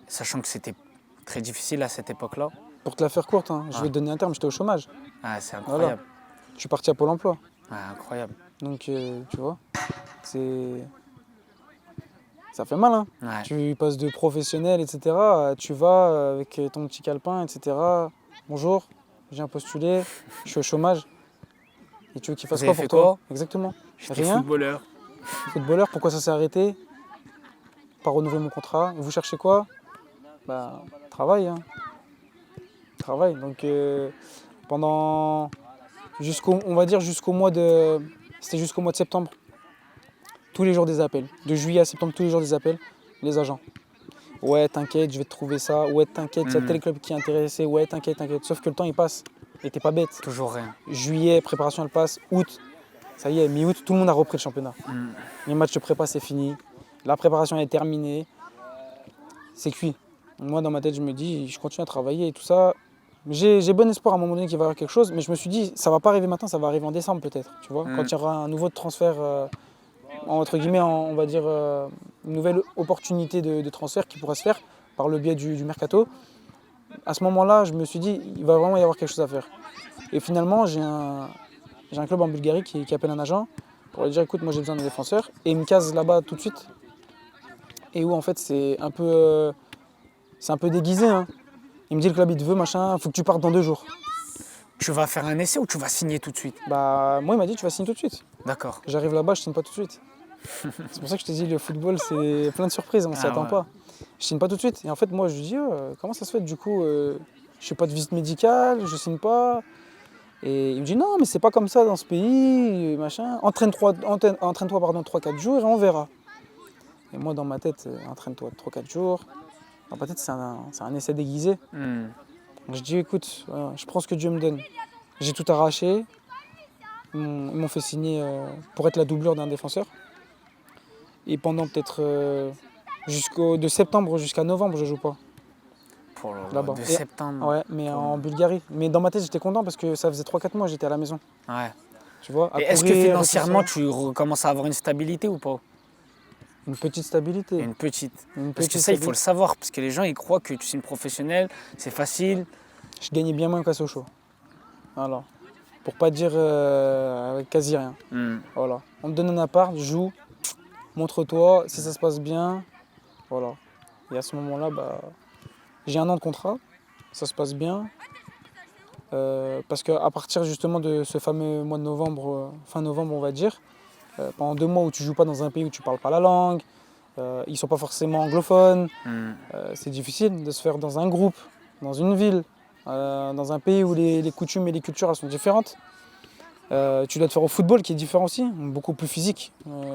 sachant que c'était très difficile à cette époque-là. Pour te la faire courte, je vais te donner un terme, j'étais au chômage. Ah, c'est incroyable. Je suis parti à Pôle emploi. Ah, incroyable. Donc, tu vois, ça fait mal, hein. Ouais. Tu passes de professionnel, etc. Tu vas avec ton petit calepin, etc. Bonjour, je viens postuler, je suis au chômage. Et tu veux qu'il fasse Vous quoi avez fait pour toi? quoi? Exactement. J'étais Rien. footballeur. Footballeur, pourquoi ça s'est arrêté? Pas renouveler mon contrat. Vous cherchez quoi? Travail, hein. Travail. Donc pendant on va dire jusqu'au mois de septembre. Tous les jours des appels. De juillet à septembre, tous les jours des appels. les agents. Ouais, t'inquiète, je vais te trouver ça. Ouais, t'inquiète, il y a tel club qui est intéressé. Ouais, t'inquiète, t'inquiète. Sauf que le temps, il passe. Et t'es pas bête. Toujours rien. Juillet, préparation, elle passe. Août, ça y est, mi-août, tout le monde a repris le championnat. Les matchs de prépa, c'est fini. La préparation est terminée. C'est cuit. Moi, dans ma tête, je me dis, je continue à travailler et tout ça. J'ai bon espoir à un moment donné qu'il va y avoir quelque chose, mais je me suis dit, ça va pas arriver maintenant, ça va arriver en décembre peut-être, tu vois, quand il y aura un nouveau transfert, entre guillemets, on va dire, une nouvelle opportunité de transfert qui pourra se faire par le biais du mercato. À ce moment-là, je me suis dit, il va vraiment y avoir quelque chose à faire. Et finalement, j'ai un club en Bulgarie qui appelle un agent pour lui dire, écoute, moi j'ai besoin d'un défenseur, et il me case là-bas tout de suite. Et où en fait, c'est un peu déguisé, hein. Il me dit le club il te veut, machin, faut que tu partes dans 2 jours. Tu vas faire un essai ou tu vas signer tout de suite? Bah moi il m'a dit tu vas signer tout de suite. D'accord. J'arrive là-bas, je signe pas tout de suite. C'est pour ça que je te dis le football c'est plein de surprises, on s'y attend pas. Je signe pas tout de suite. Et en fait moi je lui dis comment ça se fait du coup je fais pas de visite médicale, je signe pas. Et il me dit non mais c'est pas comme ça dans ce pays, machin. Entraîne-toi 3-4 jours et on verra. Et moi dans ma tête, entraîne-toi 3-4 jours. Dans ma tête c'est un essai déguisé. Je dis écoute, je prends ce que Dieu me donne. J'ai tout arraché. Ils m'ont fait signer pour être la doublure d'un défenseur. Et pendant peut-être de septembre jusqu'à novembre, je joue pas. Pour là-bas. De septembre. Ouais, mais en Bulgarie. Mais dans ma tête, j'étais content parce que ça faisait 3-4 mois, j'étais à la maison. Ouais. Tu vois, et est-ce que financièrement, tu recommences à avoir une stabilité ou pas? Une petite stabilité. Une petite. Parce que ça, il faut le savoir. Parce que les gens, ils croient que tu signes professionnel, c'est facile. Je gagnais bien moins qu'à Sochaux. Voilà. Pour pas dire quasi rien. Voilà. On me donne un appart, joue, montre-toi, si ça se passe bien. Voilà. Et à ce moment-là, j'ai 1 an de contrat, ça se passe bien. Parce qu'à partir justement de ce fameux mois de novembre, fin novembre on va dire, pendant 2 mois où tu joues pas dans un pays où tu parles pas la langue, ils sont pas forcément anglophones, c'est difficile de se faire dans un groupe, dans une ville, dans un pays où les coutumes et les cultures elles sont différentes. Tu dois te faire au football qui est différent aussi, beaucoup plus physique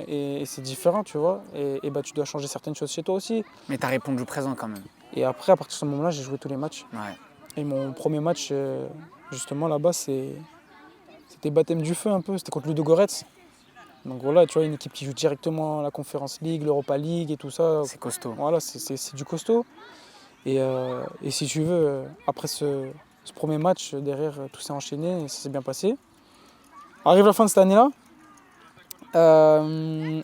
et c'est différent tu vois et tu dois changer certaines choses chez toi aussi. Mais tu as répondu présent quand même. Et après à partir de ce moment-là j'ai joué tous les matchs. Ouais. Et mon premier match justement là-bas c'était baptême du feu un peu, c'était contre Ludogorets. Donc voilà tu vois une équipe qui joue directement la Conference League, l'Europa League et tout ça. C'est costaud. Voilà c'est du costaud. Et si tu veux après ce premier match derrière tout s'est enchaîné et ça s'est bien passé. Arrive la fin de cette année-là,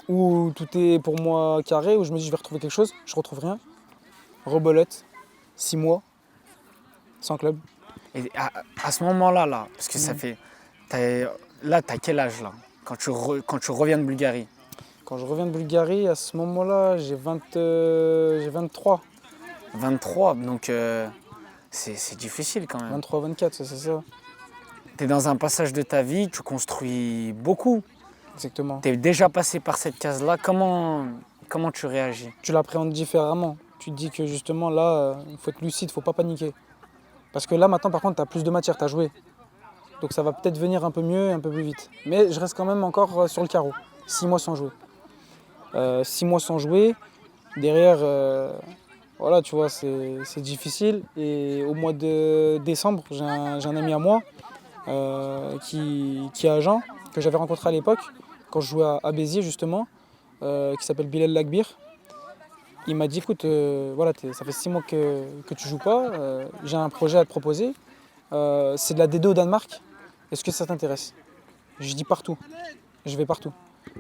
où tout est pour moi carré, où je me dis je vais retrouver quelque chose, je retrouve rien. Rebelote, 6 mois, sans club. Et à ce moment-là, parce que ça fait... Là, tu as quel âge là, quand tu reviens de Bulgarie? Quand je reviens de Bulgarie, à ce moment-là, j'ai 23. 23, donc c'est difficile quand même. 23, 24, c'est ça. Tu es dans un passage de ta vie, tu construis beaucoup. Exactement. Tu es déjà passé par cette case-là, comment tu réagis? Tu l'appréhendes différemment. Tu te dis que justement là, il faut être lucide, il ne faut pas paniquer. Parce que là maintenant par contre, tu as plus de matière, tu as joué. Donc ça va peut-être venir un peu mieux, un peu plus vite. Mais je reste quand même encore sur le carreau. 6 mois sans jouer. 6 mois sans jouer. Derrière, voilà, tu vois, c'est difficile. Et au mois de décembre, j'ai un ami à moi qui est agent, que j'avais rencontré à l'époque, quand je jouais à Béziers justement, qui s'appelle Bilal Lagbir. Il m'a dit, écoute, voilà, ça fait 6 mois que tu joues pas, j'ai un projet à te proposer. C'est de la D2 au Danemark, est-ce que ça t'intéresse? Je dis partout, je vais partout.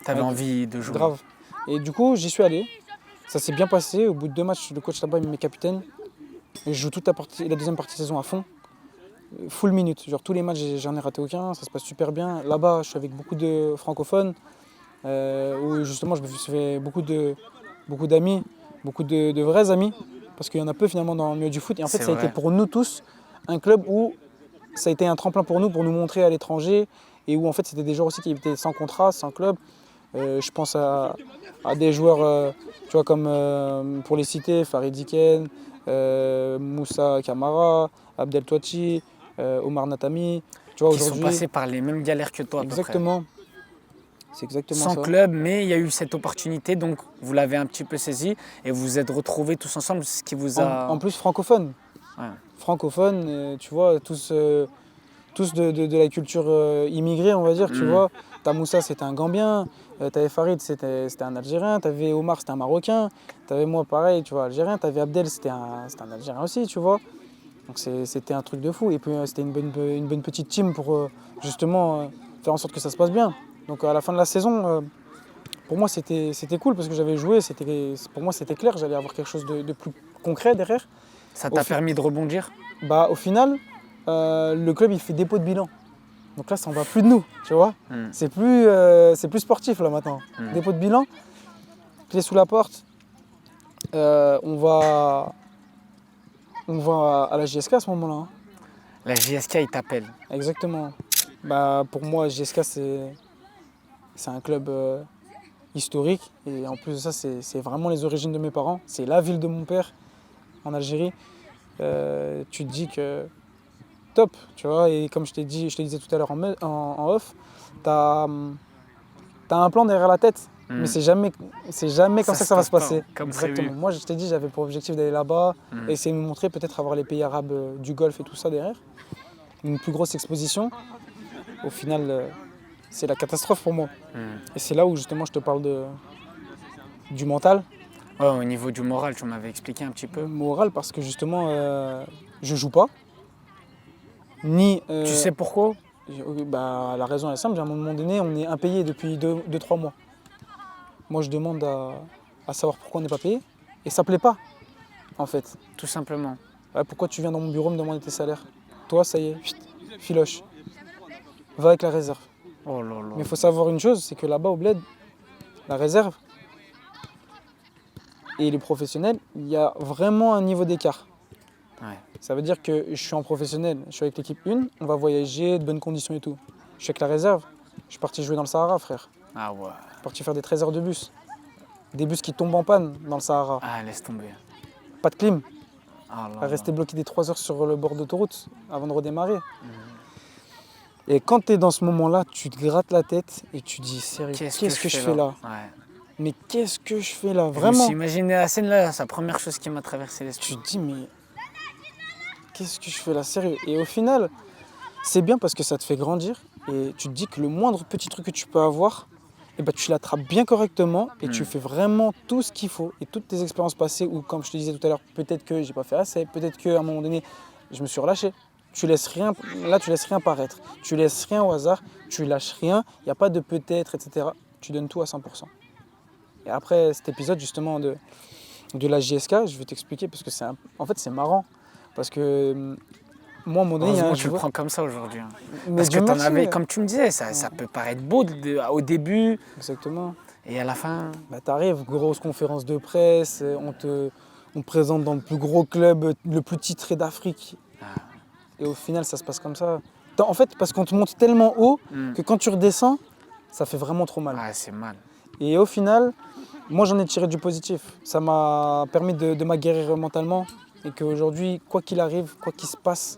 T'avais envie de jouer? Grave. Et du coup, j'y suis allé, ça s'est bien passé. Au bout de 2 matchs, le coach là-bas, il me met capitaine. Et je joue toute la deuxième partie de saison à fond. Full minute, genre tous les matchs, j'en ai raté aucun, ça se passe super bien. Là-bas, je suis avec beaucoup de francophones, où justement, je me suis fait beaucoup d'amis, beaucoup de vrais amis, parce qu'il y en a peu finalement dans le milieu du foot. Et en fait, ça a été pour nous tous un club où ça a été un tremplin pour nous montrer à l'étranger, et où en fait, c'était des joueurs aussi qui étaient sans contrat, sans club. Je pense à des joueurs, tu vois, comme pour les citer, Farid Diken, Moussa Kamara, Abdel Touachi, Omar Natami. Tu vois, qui sont passés par les mêmes galères que toi. Exactement. C'est exactement sans ça. club, mais il y a eu cette opportunité, donc vous l'avez un petit peu saisi et vous vous êtes retrouvés tous ensemble, ce qui vous a... En plus francophone. Ouais. Francophone, tu vois, tous de la culture immigrée, on va dire, tu Mm. vois. T'as Moussa, c'était un Gambien. T'avais Farid, c'était un Algérien. T'avais Omar, c'était un Marocain. T'avais moi, pareil, tu vois, Algérien. T'avais Abdel, c'était un Algérien aussi, tu vois. Donc c'était un truc de fou. Et puis c'était une bonne petite team pour justement faire en sorte que ça se passe bien. Donc à la fin de la saison, pour moi, c'était cool parce que j'avais joué. Pour moi, c'était clair. J'allais avoir quelque chose de plus concret derrière. Ça Au t'a fi- permis de rebondir? Au final, le club, il fait dépôt de bilan. Donc là, ça en va plus de nous, tu vois. Mm. C'est plus sportif là maintenant. Mm. Dépôt de bilan, clé sous la porte. On va à la JSK à ce moment-là, hein. La JSK, il t'appelle. Exactement. Pour moi, JSK, c'est un club historique. Et en plus de ça, c'est vraiment les origines de mes parents. C'est la ville de mon père en Algérie. Tu te dis que top, tu vois. Et comme je te disais tout à l'heure en off, t'as un plan derrière la tête. Mm. Mais c'est jamais comme ça que ça va se passer. Comme Exactement. prévu. Moi, je t'ai dit, j'avais pour objectif d'aller là-bas, Mm. essayer de me montrer, peut-être avoir les pays arabes du Golfe et tout ça derrière. Une plus grosse exposition. Au final, c'est la catastrophe pour moi. Mm. Et c'est là où justement je te parle du mental, Ouais, au niveau du moral, tu m'avais expliqué un petit peu. moral, parce que justement, je joue pas. Ni. Tu sais pourquoi? La raison est simple, à un moment donné, on est impayé depuis 2-3 mois. Moi, je demande à savoir pourquoi on n'est pas payé. Et ça plaît pas, en fait. Tout simplement. Ouais, pourquoi tu viens dans mon bureau me demander tes salaires? Toi, ça y est, filoche. Va avec la réserve. Oh là là. Mais il faut savoir une chose, c'est que là-bas au bled, la réserve et les professionnels, il y a vraiment un niveau d'écart. Ouais. Ça veut dire que je suis en professionnel, je suis avec l'équipe 1, on va voyager, de bonnes conditions et tout. Je suis avec la réserve, je suis parti jouer dans le Sahara, frère. Ah ouais. Je suis parti faire des 13 heures de bus. Des bus qui tombent en panne dans le Sahara. Ah, laisse tomber. Pas de clim, Ah là à là. rester bloqué des 3 heures sur le bord d'autoroute avant de redémarrer. Et quand tu es dans ce moment-là, tu te grattes la tête et tu dis, sérieux, qu'est-ce que je fais là? Ouais. Mais qu'est-ce que je fais là? Je me Vraiment? suis imaginé la scène là, c'est la première chose qui m'a traversé l'esprit. Tu te dis, mais qu'est-ce que je fais là? Sérieux? Et au final, c'est bien parce que ça te fait grandir et tu te dis que le moindre petit truc que tu peux avoir, tu l'attrapes bien correctement et tu fais vraiment tout ce qu'il faut. Et toutes tes expériences passées où, comme je te disais tout à l'heure, peut-être que j'ai pas fait assez, peut-être qu'à un moment donné, je me suis relâché. Tu laisses rien paraître. Tu laisses rien au hasard, tu lâches rien, il n'y a pas de peut-être, etc. Tu donnes tout à 100%. Et après cet épisode justement de la JSK, je vais t'expliquer parce que en fait c'est marrant. Parce que moi, à un moment donné, il y a Heureusement, un tu le joueur. prends comme ça aujourd'hui. Hein. Mais Parce que Dieu t'en merci. avais, comme tu me disais, ça peut paraître beau au début Exactement. et à la fin. T'arrives, grosse conférence de presse, on te présente dans le plus gros club, le plus titré d'Afrique. Ah. Et au final, ça se passe comme ça. En fait, parce qu'on te monte tellement haut que quand tu redescends, ça fait vraiment trop mal. Ah, c'est mal. Et au final, moi, j'en ai tiré du positif. Ça m'a permis de m'aguerrir mentalement. Et qu'aujourd'hui, quoi qu'il arrive, quoi qu'il se passe,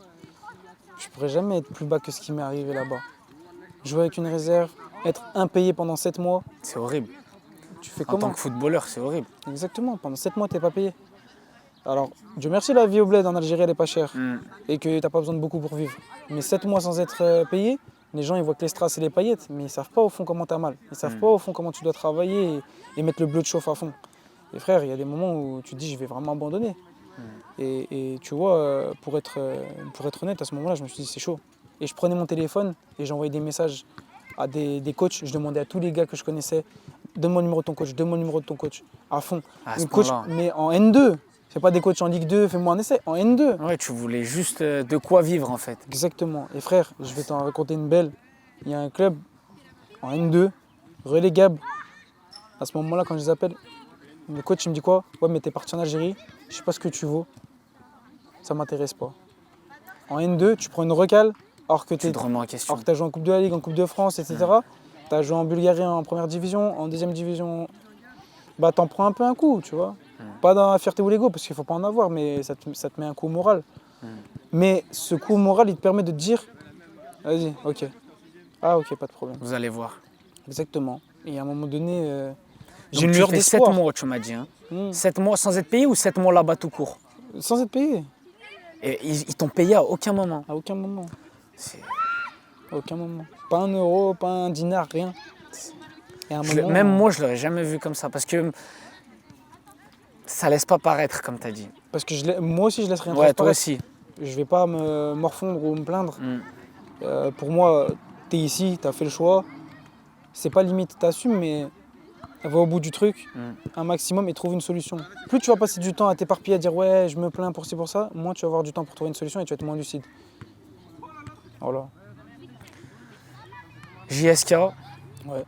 je ne pourrais jamais être plus bas que ce qui m'est arrivé là-bas. Jouer avec une réserve, être impayé pendant 7 mois, C'est horrible. tu fais En comment? tant que footballeur, c'est horrible. Exactement, pendant 7 mois, tu n'es pas payé. Alors, Dieu merci, la vie au bled en Algérie, elle n'est pas chère. Et que tu n'as pas besoin de beaucoup pour vivre. Mais 7 mois sans être payé, les gens ils voient que les strass et les paillettes, mais ils ne savent pas au fond comment tu as mal. Ils ne savent pas au fond comment tu dois travailler et mettre le bleu de chauffe à fond. Et frère, il y a des moments où tu te dis je vais vraiment abandonner. Et tu vois, pour être honnête, à ce moment-là, je me suis dit c'est chaud. Et je prenais mon téléphone et j'envoyais des messages à des coachs. Je demandais à tous les gars que je connaissais, donne-moi le numéro de ton coach, donne-moi le numéro de ton coach, à fond. À ce Coach, point-là. mais en N2. C'est pas des coachs en Ligue 2, fais-moi un essai, en N2. Ouais, tu voulais juste de quoi vivre en fait. Exactement. Et frère, je vais t'en raconter une belle. Il y a un club en N2, relégable. À ce moment-là, quand je les appelle, le coach il me dit quoi? Ouais, mais t'es parti en Algérie, je sais pas ce que tu vaux. Ça m'intéresse pas. En N2, tu prends une recale, alors que Tu te remets en question. tu as joué en Coupe de la Ligue, en Coupe de France, etc. Tu as joué en Bulgarie en première division, en deuxième division. T'en prends un peu un coup, tu vois. Pas dans la fierté ou l'ego, parce qu'il faut pas en avoir, mais ça te met un coup au moral. Mais ce coup au moral, il te permet de te dire, vas-y, ok. Ah ok, pas de problème. Vous allez voir. Exactement. Et à un moment donné, j'ai Donc une tu lueur fais 7 d'espoir. mois, tu m'as dit. Hein. Hmm. 7 mois sans être payé ou 7 mois là-bas tout court? Sans être payé, Et ils t'ont payé à aucun moment. à aucun moment. C'est- À aucun moment. Pas 1 euro, pas un dinar, rien. Et à un moment, Même moi, je l'aurais jamais vu comme ça parce que ça laisse pas paraître, comme tu as dit. parce que moi aussi, je laisse rien Ouais, toi transparaître. aussi. Je vais pas me morfondre ou me plaindre. Mm. Pour moi, t'es ici, t'as fait le choix. C'est pas limite, t'assumes, mais va au bout du truc, un maximum et trouve une solution. Plus tu vas passer du temps à t'éparpiller, à dire ouais, je me plains pour ci, pour ça, moins tu vas avoir du temps pour trouver une solution et tu vas être moins lucide. Voilà. JSK, Ouais,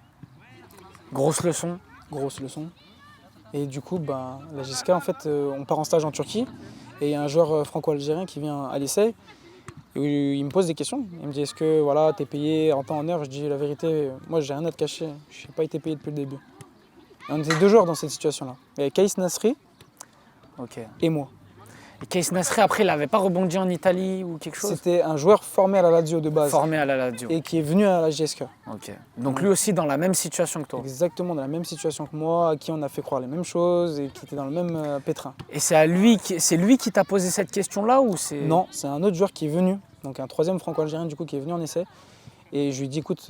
grosse leçon. grosse leçon. Et du coup, bah, la JSK, en fait, on part en stage en Turquie et il y a un joueur franco-algérien qui vient à l'essai. Et il me pose des questions. Il me dit est-ce que voilà, t'es payé en temps en heure? Je dis la vérité, moi j'ai rien à te cacher. Je n'ai pas été payé depuis le début. Et on était 2 joueurs dans cette situation-là. Il y avait Kaïs Nasri Ok. et moi. Et Kaïs Nasri, après, il n'avait pas rebondi en Italie ou quelque chose? C'était un joueur formé à la Lazio de base Formé à la Lazio. et qui est venu à la JSK. Ok. Donc lui aussi dans la même situation que toi. Exactement dans la même situation que moi, à qui on a fait croire les mêmes choses et qui était dans le même pétrin. Et c'est lui qui t'a posé cette question-là ou c'est... Non, c'est un autre joueur qui est venu, donc un troisième franco-algérien du coup qui est venu en essai. Et je lui ai dit écoute,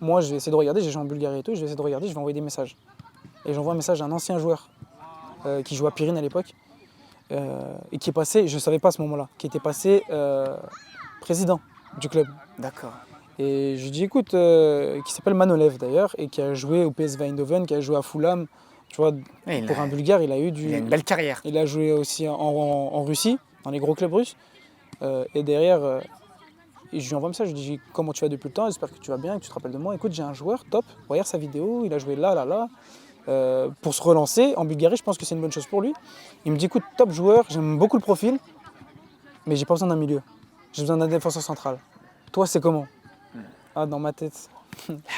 moi je vais essayer de regarder, j'ai joué en Bulgarie et tout, je vais essayer de regarder, je vais envoyer des messages. Et j'envoie un message à un ancien joueur qui jouait à Pirine à l'époque et qui est passé, je ne savais pas à ce moment-là, qui était passé président du club. D'accord. Et je lui dis écoute, qui s'appelle Manolev d'ailleurs, et qui a joué au PSV Eindhoven, qui a joué à Fulham. Tu vois, Et pour un Bulgare, il a eu il a une belle carrière. Il a joué aussi en Russie, dans les gros clubs russes. Et derrière, je lui envoie un message, je lui dis comment tu vas depuis le temps, j'espère que tu vas bien, que tu te rappelles de moi. Écoute, j'ai un joueur top, regarde sa vidéo, il a joué là, là, là. Pour se relancer en Bulgarie, je pense que c'est une bonne chose pour lui. Il me dit écoute, top joueur, j'aime beaucoup le profil, mais j'ai pas besoin d'un milieu. J'ai besoin d'un défenseur central. Toi, c'est comment? Ah, dans ma tête.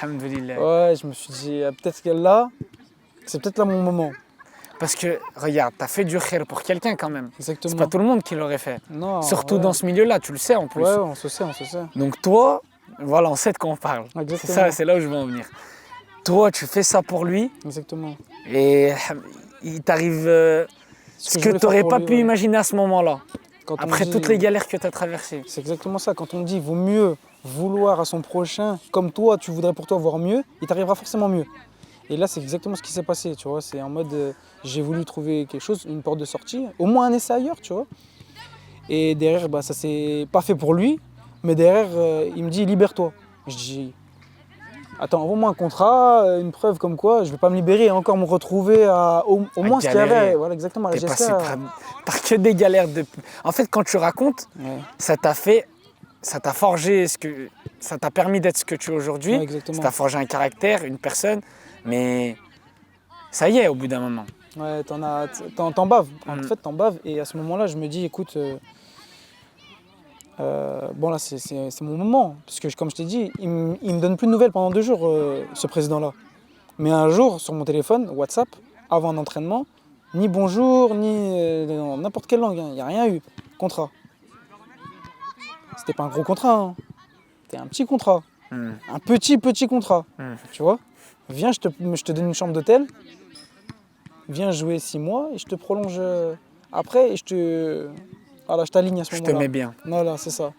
Alhamdoulilah. Ouais, je me suis dit, peut-être que là, c'est peut-être là mon moment. Parce que, regarde, t'as fait du khir pour quelqu'un quand même. Exactement. C'est pas tout le monde qui l'aurait fait. Non, Surtout ouais. dans ce milieu-là, tu le sais en plus. Ouais, on se sait, on se sait. Donc toi, voilà, on sait de quoi on parle. Exactement. C'est ça, c'est là où je veux en venir. Toi, tu fais ça pour lui Exactement. et il t'arrive ce que je que voulais tu n'aurais faire pour pas lui, pu ouais. imaginer à ce moment-là. Quand on Après dit- toutes les galères que tu as traversées. C'est exactement ça. Quand on dit vaut mieux vouloir à son prochain comme toi, tu voudrais pour toi voir mieux, il t'arrivera forcément mieux. Et là, c'est exactement ce qui s'est passé, tu vois. C'est en mode, j'ai voulu trouver quelque chose, une porte de sortie, au moins un essai ailleurs, tu vois. Et derrière, bah, ça s'est pas fait pour lui, mais derrière, il me dit libère-toi. Je dis, attends, envoie-moi un contrat, une preuve comme quoi, je vais pas me libérer et encore me retrouver au moins ce qu'il y galérer. avait, voilà, exactement, à la T'es GSK. passé par que des galères. En fait, quand tu racontes, Ouais, ça t'a forgé, ça t'a permis d'être ce que tu es aujourd'hui. ouais, exactement. Ça t'a forgé un caractère, une personne. Mais ça y est, au bout d'un moment. Ouais, t'en baves. En Mm. fait, t'en baves. Et à ce moment-là, je me dis, écoute, bon là, c'est mon moment. Parce que, comme je t'ai dit, il me donne plus de nouvelles pendant 2 jours, ce président-là. Mais un jour, sur mon téléphone, WhatsApp, avant un entraînement, ni bonjour, ni dans n'importe quelle langue, il n'y a rien eu. Contrat. C'était pas un gros contrat, hein. C'était un petit contrat. Mm. Un petit contrat. Mm. Tu vois? Viens, je te donne une chambre d'hôtel. Viens jouer 6 mois et je te prolonge après et voilà, je t'aligne à ce Je te moment-là. mets bien. Voilà, c'est ça.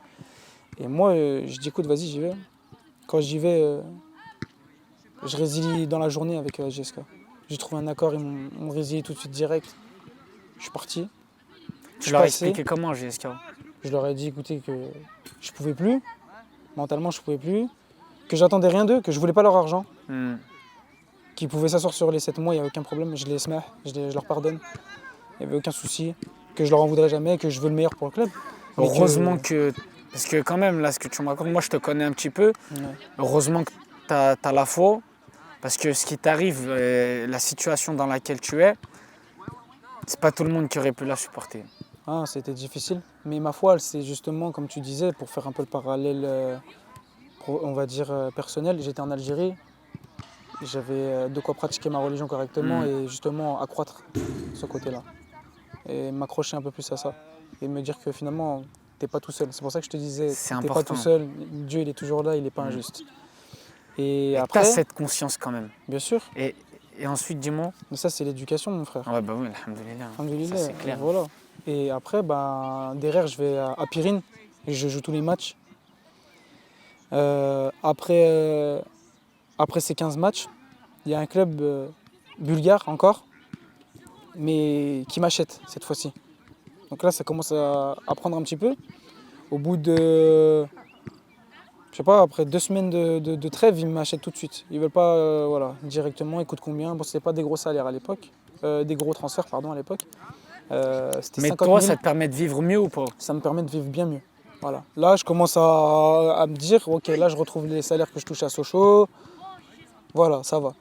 Et moi, je dis écoute, vas-y, j'y vais. Quand j'y vais, je résilie dans la journée avec GSK. J'ai trouvé un accord, ils m'ont résilié tout de suite direct. Je suis parti. Tu suis leur as passé. expliqué comment, GSK? Je leur ai dit écoutez que je pouvais plus, mentalement je pouvais plus, que j'attendais rien d'eux, que je voulais pas leur argent, Mm. qu'ils pouvaient s'asseoir sur les 7 mois, il n'y a aucun problème, je les smah, je leur pardonne. Il n'y avait aucun souci, que je leur en voudrais jamais, que je veux le meilleur pour le club. Mais Heureusement que... Parce que quand même, là, ce que tu me racontes, moi, je te connais un petit peu. Ouais. Heureusement que tu as la foi. Parce que ce qui t'arrive, la situation dans laquelle tu es, c'est pas tout le monde qui aurait pu la supporter. Ah, c'était difficile, mais ma foi, c'est justement, comme tu disais, pour faire un peu le parallèle, on va dire, personnel, j'étais en Algérie, j'avais de quoi pratiquer ma religion correctement et justement accroître ce côté-là. Et m'accrocher un peu plus à ça. Et me dire que finalement, t'es pas tout seul. C'est pour ça que je te disais, C'est t'es pas important. tout seul, Dieu il est toujours là, il n'est pas injuste. Et après, t'as cette conscience quand même. bien sûr, Et ensuite, dis-moi. mais ça c'est l'éducation mon frère. Ah ouais, bah oui, alhamdoulilah. Alhamdoulilah, Ça, c'est clair. voilà. Et après, derrière, je vais à Pirine et je joue tous les matchs. Après ces 15 matchs, il y a un club bulgare encore, mais qui m'achète cette fois-ci. Donc là, ça commence à prendre un petit peu. Au bout de, je sais pas, après 2 semaines de trêve, ils m'achètent tout de suite. Ils veulent pas, voilà, directement, ils coûtent combien? Bon, c'était pas des gros salaires à l'époque, des gros transferts, pardon, à l'époque. C'était Mais 50 toi, 000. ça te permet de vivre mieux ou pas? Ça me permet de vivre bien mieux. Voilà. Là, je commence à me dire, ok, là, je retrouve les salaires que je touche à Sochaux. Voilà, ça va.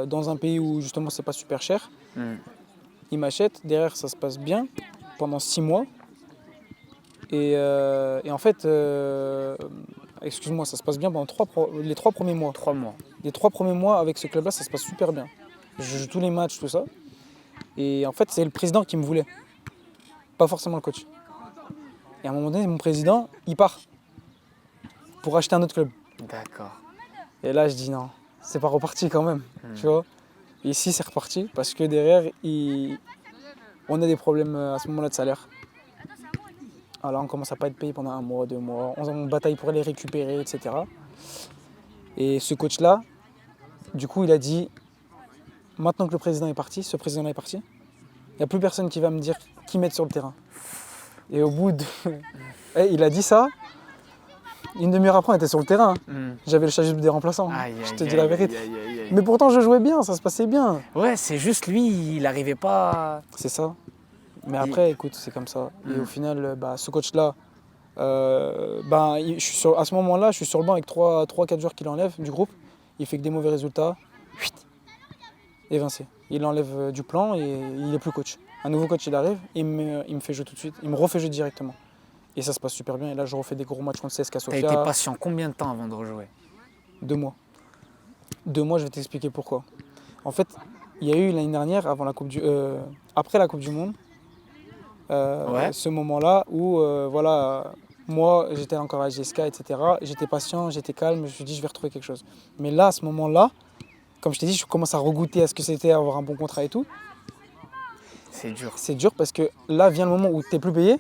Dans un pays où justement c'est pas super cher, ils m'achètent. Derrière, ça se passe bien pendant 6 mois. Et en fait, excuse-moi, ça se passe bien pendant les 3 premiers mois. 3 mois. Les 3 premiers mois avec ce club-là, ça se passe super bien. Je joue tous les matchs, tout ça. Et en fait, c'est le président qui me voulait, pas forcément le coach. Et à un moment donné, mon président, il part pour acheter un autre club. D'accord. Et là, je dis non, c'est pas reparti quand même, tu vois. Et ici, c'est reparti parce que derrière, on a des problèmes à ce moment-là de salaire. Alors, on commence à pas être payé pendant 1 mois, 2 mois. On bataille pour les récupérer, etc. Et ce coach-là, du coup, il a dit, maintenant que le président est parti, ce président-là est parti, il n'y a plus personne qui va me dire qui mettre sur le terrain. Et au bout de... il a dit ça, une demi-heure après, on était sur le terrain. J'avais le chasuble des remplaçants, je te dis la vérité. Mais pourtant, je jouais bien, ça se passait bien. Ouais, c'est juste lui, il n'arrivait pas... C'est ça. Mais après, écoute, c'est comme ça. Et au final, ce coach-là, à ce moment-là, je suis sur le banc avec 3-4 joueurs qui l'enlèvent du groupe. Il fait que des mauvais résultats. Évincé. Il l'enlève du plan et il n'est plus coach. Un nouveau coach, il arrive, il me fait jouer tout de suite. Il me refait jouer directement. Et ça se passe super bien. Et là, je refais des gros matchs contre CSKA Sofia. T'as été patient combien de temps avant de rejouer? 2 mois. 2 mois, je vais t'expliquer pourquoi. En fait, il y a eu l'année dernière, après la Coupe du Monde, ce moment-là où, moi, j'étais encore à GSK, etc. J'étais patient, j'étais calme, je me suis dit, je vais retrouver quelque chose. Mais là, à ce moment-là, comme je t'ai dit, je commence à regoûter à ce que c'était avoir un bon contrat et tout. C'est dur. C'est dur parce que là vient le moment où tu n'es plus payé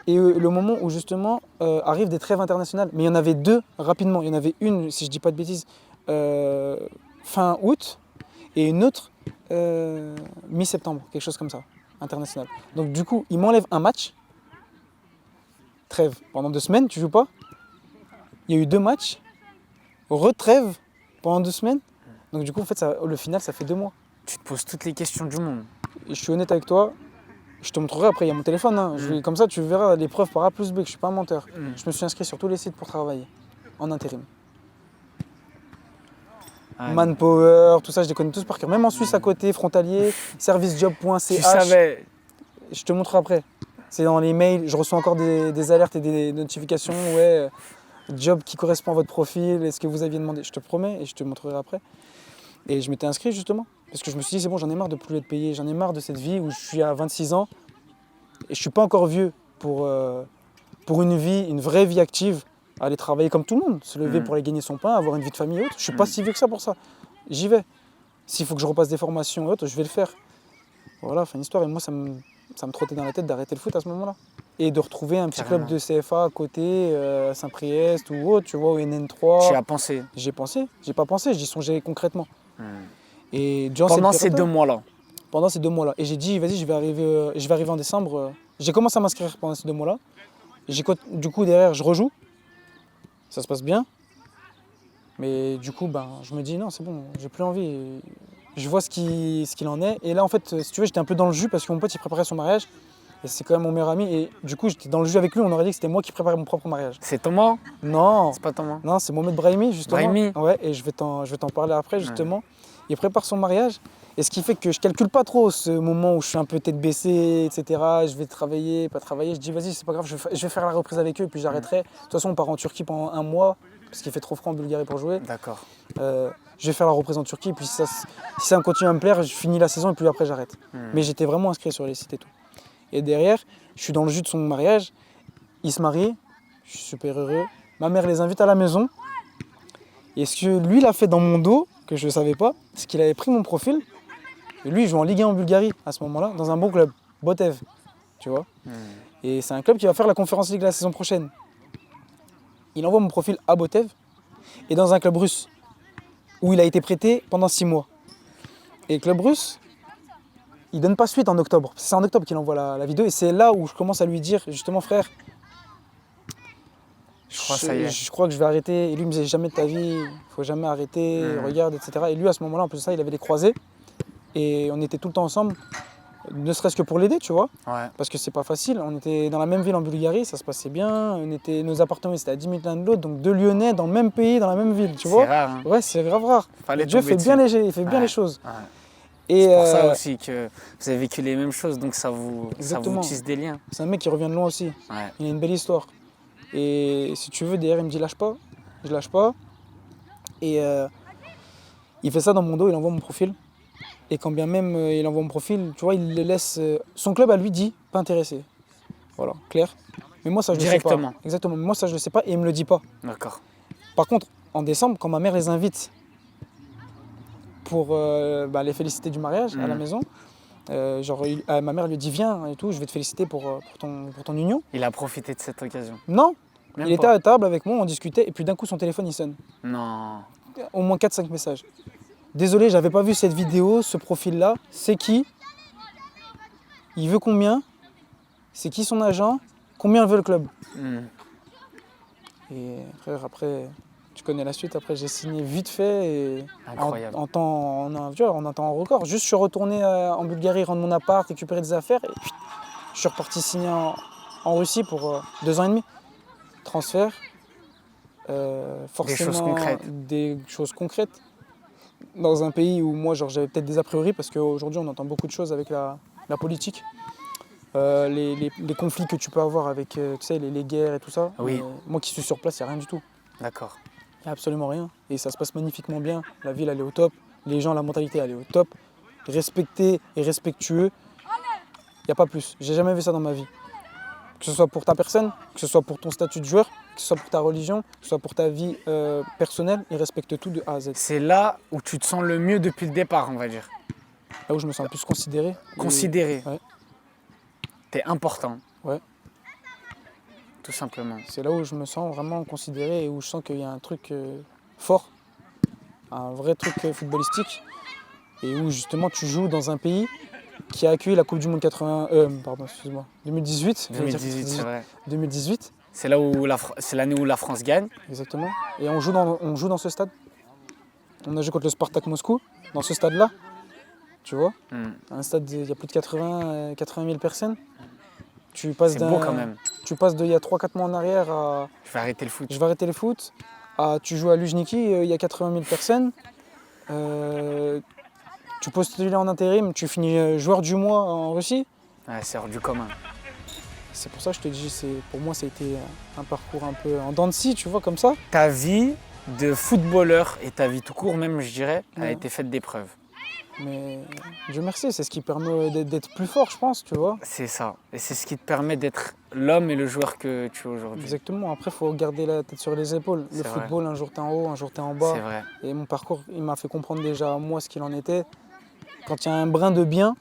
et le moment où justement arrivent des trêves internationales. Mais il y en avait 2 rapidement. Il y en avait une, si je ne dis pas de bêtises, fin août et une autre mi-septembre, quelque chose comme ça, international. Donc du coup, ils m'enlèvent un match, trêve pendant 2 semaines, tu joues pas. Il y a eu 2 matchs, retrêve pendant 2 semaines. Donc du coup, en fait, le final, ça fait 2 mois. Tu te poses toutes les questions du monde. Et je suis honnête avec toi, je te montrerai après, il y a mon téléphone. Hein. Comme ça, tu verras les preuves par A plus B, que je ne suis pas un menteur. Je me suis inscrit sur tous les sites pour travailler, en intérim. Manpower, tout ça, je les connais tous par cœur. Même en Suisse à côté, frontalier, servicejob.ch. Tu savais. Je te montrerai après. C'est dans les mails, je reçois encore des alertes et des notifications. Ouais, job qui correspond à votre profil, est-ce que vous aviez demandé? Je te promets et je te montrerai après. Et je m'étais inscrit justement, parce que je me suis dit, c'est bon, j'en ai marre de plus être payé, j'en ai marre de cette vie où je suis à 26 ans et je ne suis pas encore vieux pour une vraie vie active, aller travailler comme tout le monde, se lever pour aller gagner son pain, avoir une vie de famille et autres. Je ne suis pas si vieux que ça pour ça. J'y vais. S'il faut que je repasse des formations et autres, je vais le faire. Voilà, fin d'histoire. Et moi, ça me trottait dans la tête d'arrêter le foot à ce moment-là. Et de retrouver un petit club de CFA à côté, à Saint-Priest ou autre, tu vois, au NN3. Tu as pensé? J'ai pensé, j'ai pas pensé, j'y songeais concrètement. Et pendant ces 2 mois-là? Pendant ces 2 mois-là. Et j'ai dit, vas-y, je vais arriver en décembre. J'ai commencé à m'inscrire pendant ces 2 mois-là. Du coup, derrière, je rejoue. Ça se passe bien. Mais du coup, je me dis, non, c'est bon, j'ai plus envie. Je vois ce qu'il en est. Et là, en fait, si tu veux, j'étais un peu dans le jus parce que mon pote, il préparait son mariage. Et c'est quand même mon meilleur ami. Et du coup, j'étais dans le jus avec lui. On aurait dit que c'était moi qui préparais mon propre mariage. C'est Thomas? Non. C'est pas Thomas? Non, c'est Mohamed Brahimi, justement. Brahimi? Ouais, et je vais t'en parler après, justement. Il prépare son mariage. Et ce qui fait que je calcule pas trop ce moment où je suis un peu tête baissée, etc. Je vais travailler, pas travailler. Je dis, vas-y, c'est pas grave, je vais faire la reprise avec eux et puis j'arrêterai. De toute façon, on part en Turquie pendant 1 mois parce qu'il fait trop froid en Bulgarie pour jouer. D'accord. Je vais faire la reprise en Turquie. Puis si ça me continue à me plaire, je finis la saison et puis après, j'arrête. Mais j'étais vraiment inscrit sur les sites et tout. Et derrière, je suis dans le jus de son mariage. Il se marie. Je suis super heureux. Ma mère les invite à la maison. Et ce que lui, il a fait dans mon dos, que je ne savais pas, c'est qu'il avait pris mon profil. Et lui, il joue en Ligue 1 en Bulgarie à ce moment-là, dans un bon club, Botev, tu vois. Et c'est un club qui va faire la Conference League la saison prochaine. Il envoie mon profil à Botev et dans un club russe où il a été prêté pendant 6 mois. Et le club russe, il donne pas suite en octobre. C'est en octobre qu'il envoie la vidéo et c'est là où je commence à lui dire justement frère, je crois que je vais arrêter. Et lui me disait jamais de ta vie, faut jamais arrêter, regarde, etc. Et lui à ce moment-là, en plus de ça, il avait des croisés et on était tout le temps ensemble, ne serait-ce que pour l'aider, tu vois. Ouais. Parce que c'est pas facile. On était dans la même ville en Bulgarie, ça se passait bien. Nos appartements étaient à 10 minutes l'un de l'autre, donc 2 Lyonnais dans le même pays, dans la même ville, tu vois. C'est rare. Hein. Ouais, c'est grave rare. Fallait Dieu fait bien dessus. léger, il fait bien les choses. Ouais. Et c'est pour ça aussi que vous avez vécu les mêmes choses, donc ça vous tisse des liens. C'est un mec qui revient de loin aussi. Ouais. Il a une belle histoire. Et si tu veux, derrière, il me dit lâche pas. Je lâche pas. Et il fait ça dans mon dos, il envoie mon profil. Et quand bien même il envoie mon profil, tu vois, il le laisse. Son club à lui dit pas intéressé. Voilà, clair. Mais moi, ça, je le sais pas. Directement. Exactement. Mais moi, ça, je le sais pas et il me le dit pas. D'accord. Par contre, en décembre, quand ma mère les invite pour les féliciter du mariage à la maison, ma mère lui dit viens et tout, je vais te féliciter pour ton union. Il a profité de cette occasion. Non, Même il pas. était à table avec moi, on discutait et puis d'un coup son téléphone il sonne. Non. Au moins 4-5 messages. Désolé, j'avais pas vu cette vidéo, ce profil-là. C'est qui? Il veut combien? C'est qui son agent? Combien veut le club? Et frère, après, tu connais la suite. Après, j'ai signé vite fait et Incroyable. en un temps record. Juste, je suis retourné en Bulgarie, rendre mon appart, récupérer des affaires et puis, je suis reparti signer en Russie pour 2 ans et demi. Transfert. Forcément, des choses concrètes. Dans un pays où moi j'avais peut-être des a priori parce qu'aujourd'hui on entend beaucoup de choses avec la politique, les conflits que tu peux avoir avec tu sais, les guerres et tout ça. Oui. Moi qui suis sur place, il n'y a rien du tout. D'accord. Il n'y a absolument rien et ça se passe magnifiquement bien. La ville elle est au top, les gens, la mentalité elle est au top. Respecté et respectueux, il n'y a pas plus. J'ai jamais vu ça dans ma vie. Que ce soit pour ta personne, que ce soit pour ton statut de joueur, que ce soit pour ta religion, que ce soit pour ta vie personnelle, ils respectent tout de A à Z. C'est là où tu te sens le mieux depuis le départ, on va dire. Là où je me sens le plus considéré. Considéré. Ouais. T'es important. Ouais. Tout simplement. C'est là où je me sens vraiment considéré et où je sens qu'il y a un truc fort, un vrai truc footballistique, et où justement tu joues dans un pays qui a accueilli la Coupe du Monde 2018. 2018, c'est vrai. 2018. C'est là où c'est l'année où la France gagne. Exactement. Et on joue dans ce stade. On a joué contre le Spartak Moscou, dans ce stade-là. Tu vois, un stade, il y a plus de 80 000 personnes. C'est beau quand même. Tu passes d'il y a 3-4 mois en arrière à... Je vais arrêter le foot. Je vais arrêter le foot. Tu joues à Luzhniki, il y a 80 000 personnes. Tu postules en intérim, tu finis joueur du mois en Russie. Ouais, c'est hors du commun. C'est pour ça que je te dis, pour moi, ça a été un parcours un peu en dents de scie, tu vois, comme ça. Ta vie de footballeur et ta vie tout court même, je dirais, a Ouais. été faite d'épreuves. Mais Dieu merci, c'est ce qui permet d'être plus fort, je pense, tu vois. C'est ça. Et c'est ce qui te permet d'être l'homme et le joueur que tu es aujourd'hui. Exactement. Après, il faut garder la tête sur les épaules. Le C'est vrai. football, un jour t'es en haut, un jour t'es en bas. C'est vrai. Et mon parcours, il m'a fait comprendre déjà moi ce qu'il en était. Quand il y a un brin de bien,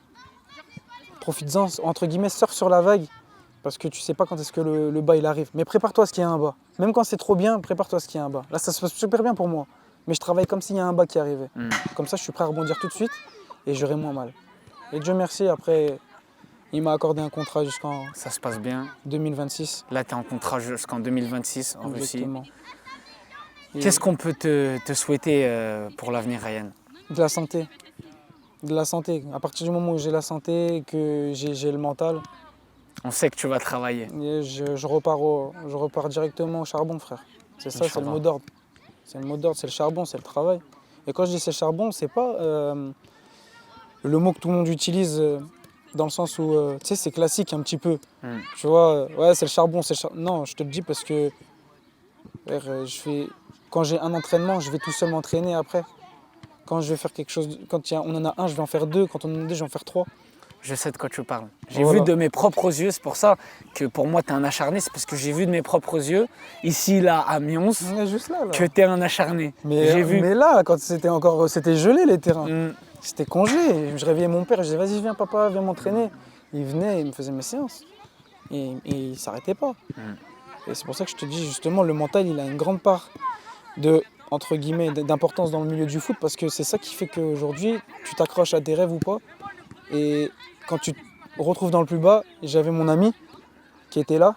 profites-en, entre guillemets, surfe sur la vague. Parce que tu sais pas quand est-ce que le bas il arrive. Mais prépare-toi à ce qu'il y a un bas. Même quand c'est trop bien, prépare-toi à ce qu'il y a un bas. Là, ça se passe super bien pour moi. Mais je travaille comme s'il y a un bas qui arrivait. Comme ça, je suis prêt à rebondir tout de suite et j'aurai moins mal. Et Dieu merci, après, il m'a accordé un contrat jusqu'en Ça se passe bien. 2026. Là, tu es en contrat jusqu'en 2026 en Russie. Exactement. Et Qu'est-ce qu'on peut te souhaiter pour l'avenir, Ryan? de la santé. De la santé. À partir du moment où j'ai la santé et que j'ai le mental, On sait que tu vas travailler. et je repars directement au charbon, frère. C'est ça, c'est le Inch'Allah. mot d'ordre. C'est le mot d'ordre, c'est le charbon, c'est le travail. Et quand je dis c'est le charbon, c'est pas le mot que tout le monde utilise dans le sens où, tu sais, c'est classique un petit peu. Tu vois, ouais, c'est le charbon, c'est le charbon. Non, je te le dis parce que frère, quand j'ai un entraînement, je vais tout seul m'entraîner après. Quand je vais faire quelque chose, on en a un, je vais en faire deux. Quand on en a deux, je vais en faire trois. Je sais de quoi tu parles. J'ai Voilà. vu de mes propres yeux, c'est pour ça que pour moi tu es un acharné, c'est parce que j'ai vu de mes propres yeux, ici là à Mions, On est juste là. que tu es un acharné. Mais, J'ai vu. mais là, quand c'était gelé les terrains, Mm. c'était congelé. Je réveillais mon père, je disais vas-y viens papa, viens m'entraîner. Il venait, il me faisait mes séances. Et il s'arrêtait pas. Et c'est pour ça que je te dis justement, le mental, il a une grande part de, entre guillemets, d'importance dans le milieu du foot parce que c'est ça qui fait qu'aujourd'hui, tu t'accroches à tes rêves ou pas. Et quand tu te retrouves dans le plus bas, j'avais mon ami qui était là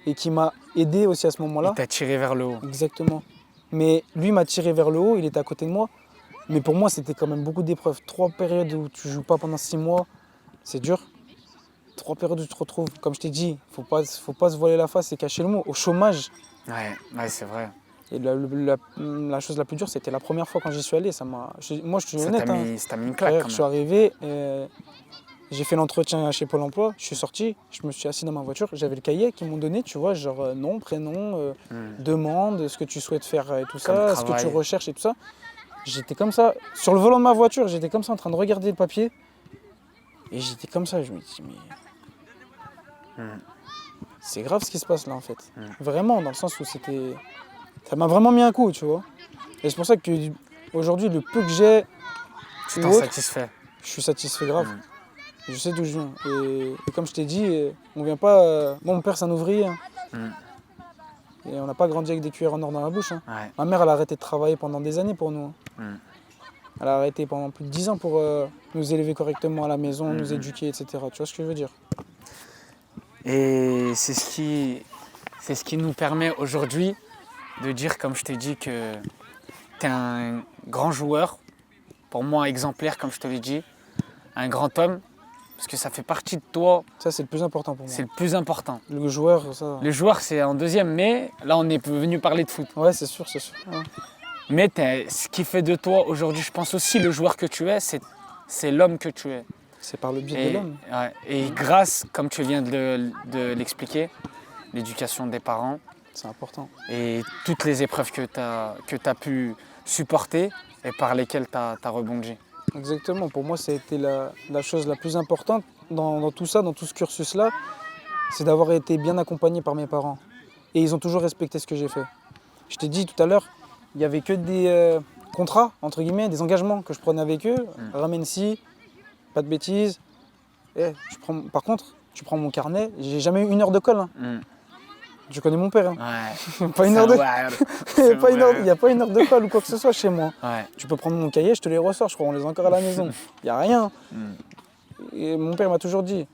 et qui m'a aidé aussi à ce moment-là. Il t'a tiré vers le haut. Exactement. Mais lui m'a tiré vers le haut, il était à côté de moi. Mais pour moi, c'était quand même beaucoup d'épreuves. 3 périodes où tu joues pas pendant 6 mois, c'est dur. 3 périodes où tu te retrouves, comme je t'ai dit, faut pas se voiler la face et cacher le mot, au chômage. Ouais, c'est vrai. Et la chose la plus dure, c'était la première fois quand j'y suis allé. Moi, je suis Ça honnête. t'a mis une claque Frère, quand je suis même. arrivé, j'ai fait l'entretien chez Pôle emploi, je suis sorti, je me suis assis dans ma voiture, j'avais le cahier qu'ils m'ont donné, tu vois, genre nom, prénom, demande, ce que tu souhaites faire et tout Comme ça, ce que tu travail. recherches et tout ça. J'étais comme ça, sur le volant de ma voiture, j'étais comme ça en train de regarder le papier. Et j'étais comme ça, je me dis, mais. C'est grave ce qui se passe là en fait. Vraiment, dans le sens où c'était. Ça m'a vraiment mis un coup, tu vois. Et c'est pour ça que aujourd'hui, le peu que j'ai, Tu ou t'en autre, satisfais. je suis satisfait grave. Je sais d'où je viens. Et comme je t'ai dit, on vient pas. Moi, mon père, c'est un ouvrier. Hein. Et on n'a pas grandi avec des cuillères en or dans la bouche. Hein. Ouais. Ma mère, elle a arrêté de travailler pendant des années pour nous. Hein. Elle a arrêté pendant plus de 10 ans pour nous élever correctement à la maison, nous éduquer, etc. Tu vois ce que je veux dire? Et c'est ce qui nous permet aujourd'hui de dire, comme je t'ai dit, que tu es un grand joueur, pour moi exemplaire, comme je te l'ai dit, un grand homme, parce que ça fait partie de toi, Ça, c'est le plus important pour moi. c'est le plus important. Le joueur, ça. Le joueur, c'est en deuxième, mais là, on est venu parler de foot. Ouais, c'est sûr, c'est sûr. Ouais. Mais ce qui fait de toi aujourd'hui, je pense aussi, le joueur que tu es, c'est l'homme que tu es. C'est par le biais de l'homme. Ouais, et grâce, comme tu viens de l'expliquer, l'éducation des parents C'est important. et toutes les épreuves que tu as pu supporter et par lesquelles tu as rebondi. Exactement. Pour moi, ça a été la chose la plus importante dans tout ça, dans tout ce cursus-là, c'est d'avoir été bien accompagné par mes parents. Et ils ont toujours respecté ce que j'ai fait. Je t'ai dit tout à l'heure, il n'y avait que des contrats, entre guillemets, des engagements que je prenais avec eux. Ramène ci, pas de bêtises. Par contre, tu prends mon carnet, j'ai jamais eu 1 heure de colle. Hein. Tu connais mon père. Hein. Ouais. Pas 1 heure de... C'est Il n'y a pas 1 heure de colle ou quoi que ce soit chez moi. Ouais. Tu peux prendre mon cahier, je te les ressors, je crois, on les a encore à la maison. Il n'y a rien. Et mon père m'a toujours dit,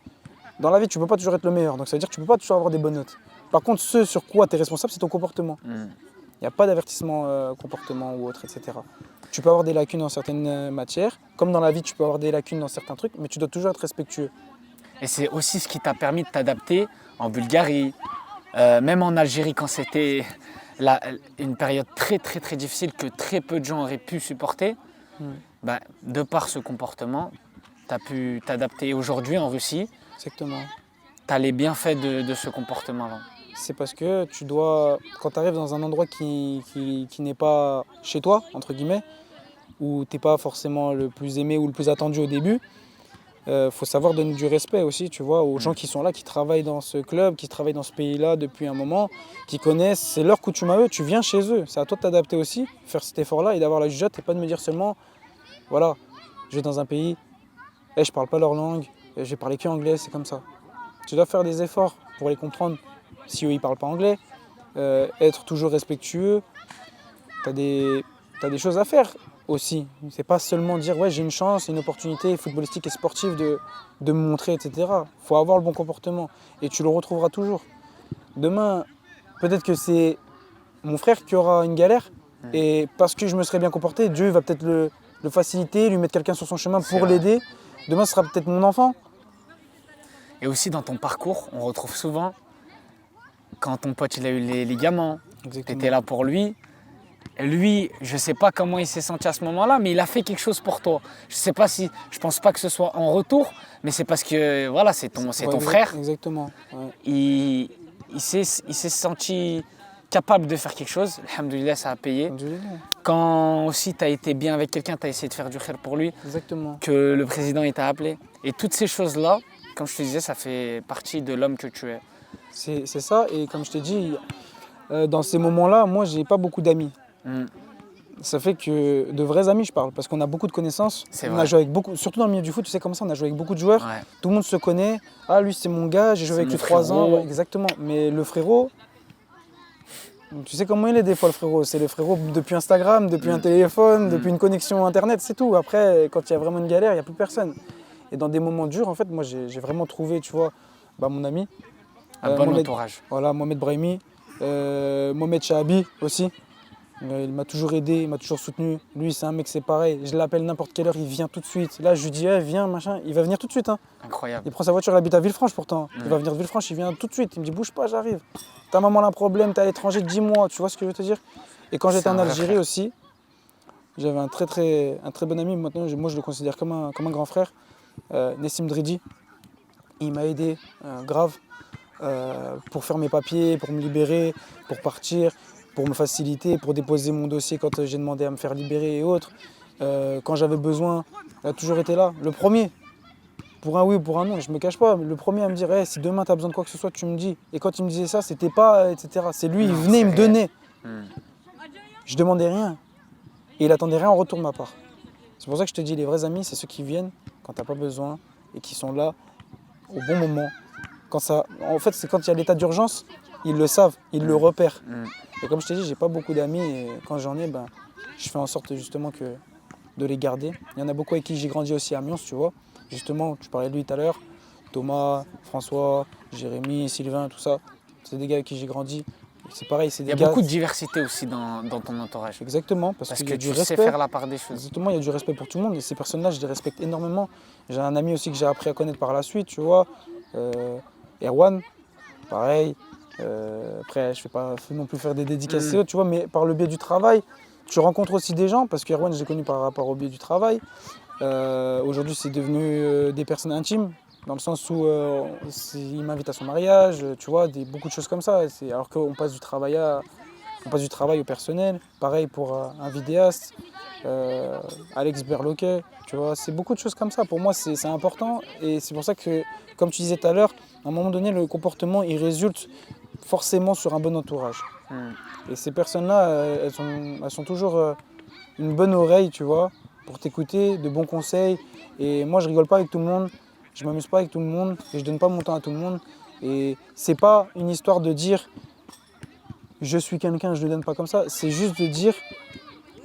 dans la vie, tu ne peux pas toujours être le meilleur. Donc ça veut dire que tu ne peux pas toujours avoir des bonnes notes. Par contre, ce sur quoi tu es responsable, c'est ton comportement. Il n'y a pas d'avertissement comportement ou autre, etc. Tu peux avoir des lacunes dans certaines matières. Comme dans la vie, tu peux avoir des lacunes dans certains trucs, mais tu dois toujours être respectueux. Et c'est aussi ce qui t'a permis de t'adapter en Bulgarie, même en Algérie quand c'était une période très très très difficile que très peu de gens auraient pu supporter. Bah, de par ce comportement, tu as pu t'adapter aujourd'hui en Russie. Exactement. Tu as les bienfaits de ce comportement-là. C'est parce que tu dois, quand tu arrives dans un endroit qui n'est pas chez toi, entre guillemets, où tu n'es pas forcément le plus aimé ou le plus attendu au début, faut savoir donner du respect aussi, tu vois, aux gens qui sont là, qui travaillent dans ce club, qui travaillent dans ce pays-là depuis un moment, qui connaissent, c'est leur coutume à eux, tu viens chez eux. C'est à toi de t'adapter aussi, faire cet effort-là et d'avoir la jugeote et pas de me dire seulement, voilà, je vais dans un pays, je parle pas leur langue, je vais parler qu'anglais, c'est comme ça. Tu dois faire des efforts pour les comprendre si eux ils parlent pas anglais, être toujours respectueux, t'as des choses à faire aussi. C'est pas seulement dire ouais j'ai une chance, une opportunité footballistique et sportive de me montrer, etc. Faut avoir le bon comportement et tu le retrouveras toujours. Demain, peut-être que c'est mon frère qui aura une galère et parce que je me serais bien comporté, Dieu va peut-être le faciliter, lui mettre quelqu'un sur son chemin pour l'aider. Demain, ce sera peut-être mon enfant. Et aussi dans ton parcours, on retrouve souvent, quand ton pote il a eu les ligaments, tu étais là pour lui. Lui, je ne sais pas comment il s'est senti à ce moment-là, mais il a fait quelque chose pour toi. Je pense pas que ce soit en retour, mais c'est parce que voilà, c'est ton frère. Exactement. Ouais. Il s'est senti capable de faire quelque chose, alhamdoulilah, ça a payé. Alhamdoulilah. Quand aussi tu as été bien avec quelqu'un, tu as essayé de faire du khir pour lui, Exactement. que le président il t'a appelé. Et toutes ces choses-là, comme je te disais, ça fait partie de l'homme que tu es. C'est ça, et comme je t'ai dit, dans ces moments-là, moi, j'ai pas beaucoup d'amis. Mm. Ça fait que de vrais amis, je parle, parce qu'on a beaucoup de connaissances. C'est On vrai. a joué avec beaucoup, surtout dans le milieu du foot, tu sais comme ça, on a joué avec beaucoup de joueurs. Ouais. Tout le monde se connaît. Ah, lui, c'est mon gars, j'ai joué C'est avec mon lui 3 ans. frérot. Ouais, exactement. Mais le frérot, tu sais comment il est des fois, le frérot. C'est le frérot depuis Instagram, depuis un téléphone, depuis une connexion Internet, c'est tout. Après, quand il y a vraiment une galère, il n'y a plus personne. Et dans des moments durs, en fait, moi, j'ai vraiment trouvé, tu vois, mon ami. Un bon Mohamed- entourage. Voilà, Mohamed Brahimi, Mohamed Chahabi aussi. Il m'a toujours aidé, il m'a toujours soutenu. Lui, c'est un mec, c'est pareil. Je l'appelle n'importe quelle heure, il vient tout de suite. Là, je lui dis, viens, machin. Il va venir tout de suite. Hein. Incroyable. Il prend sa voiture, il habite à Villefranche pourtant. Il va venir de Villefranche, il vient tout de suite. Il me dit, bouge pas, j'arrive. Ta maman a un problème, t'es à l'étranger, dis-moi. Tu vois ce que je veux te dire? Et quand j'étais C'est en un vrai Algérie frère. aussi, j'avais un très bon ami. Maintenant, moi, je le considère comme un grand frère. Nessim Dridi. Il m'a aidé grave pour faire mes papiers, pour me libérer, pour partir, pour me faciliter, pour déposer mon dossier quand j'ai demandé à me faire libérer et autres. Quand j'avais besoin, il a toujours été là. Le premier, pour un oui ou pour un non, je me cache pas, mais le premier à me dire hey, si demain tu as besoin de quoi que ce soit, tu me dis. Et quand il me disait ça, c'était pas, etc. C'est lui, il Non, venait, il me c'est réel. donnait. Mm. Je demandais rien. Et il attendait rien en retour de ma part. C'est pour ça que je te dis, les vrais amis, c'est ceux qui viennent quand t'as pas besoin et qui sont là au bon moment. En fait, c'est quand il y a l'état d'urgence, ils le savent, ils le repèrent. Mm. Et comme je t'ai dit, j'ai pas beaucoup d'amis et quand j'en ai, je fais en sorte justement de les garder. Il y en a beaucoup avec qui j'ai grandi aussi à Amiens, tu vois. Justement, tu parlais de lui tout à l'heure. Thomas, François, Jérémy, Sylvain, tout ça. C'est des gars avec qui j'ai grandi. Et c'est pareil, c'est Il des y a gars... beaucoup de diversité aussi dans ton entourage. Exactement, parce qu'il y que a du tu sais respect. faire la part des choses. Exactement, il y a du respect pour tout le monde et ces personnes-là, je les respecte énormément. J'ai un ami aussi que j'ai appris à connaître par la suite, tu vois. Erwan, pareil. Après, je ne vais pas non plus faire des dédicaces, tu vois, mais par le biais du travail, tu rencontres aussi des gens, parce qu'Erwan, je l'ai connu par rapport au biais du travail. Aujourd'hui, c'est devenu des personnes intimes, dans le sens où il m'invite à son mariage, tu vois, beaucoup de choses comme ça. Alors qu'on passe du travail au personnel. Pareil pour un vidéaste, Alex Berloquet, tu vois, c'est beaucoup de choses comme ça. Pour moi, c'est important et c'est pour ça que, comme tu disais tout à l'heure, à un moment donné, le comportement, il résulte forcément sur un bon entourage. Et ces personnes-là, elles sont toujours une bonne oreille, tu vois, pour t'écouter, de bons conseils. Et moi, je rigole pas avec tout le monde, je m'amuse pas avec tout le monde et je donne pas mon temps à tout le monde. Et c'est pas une histoire de dire je suis quelqu'un, je ne le donne pas comme ça. C'est juste de dire,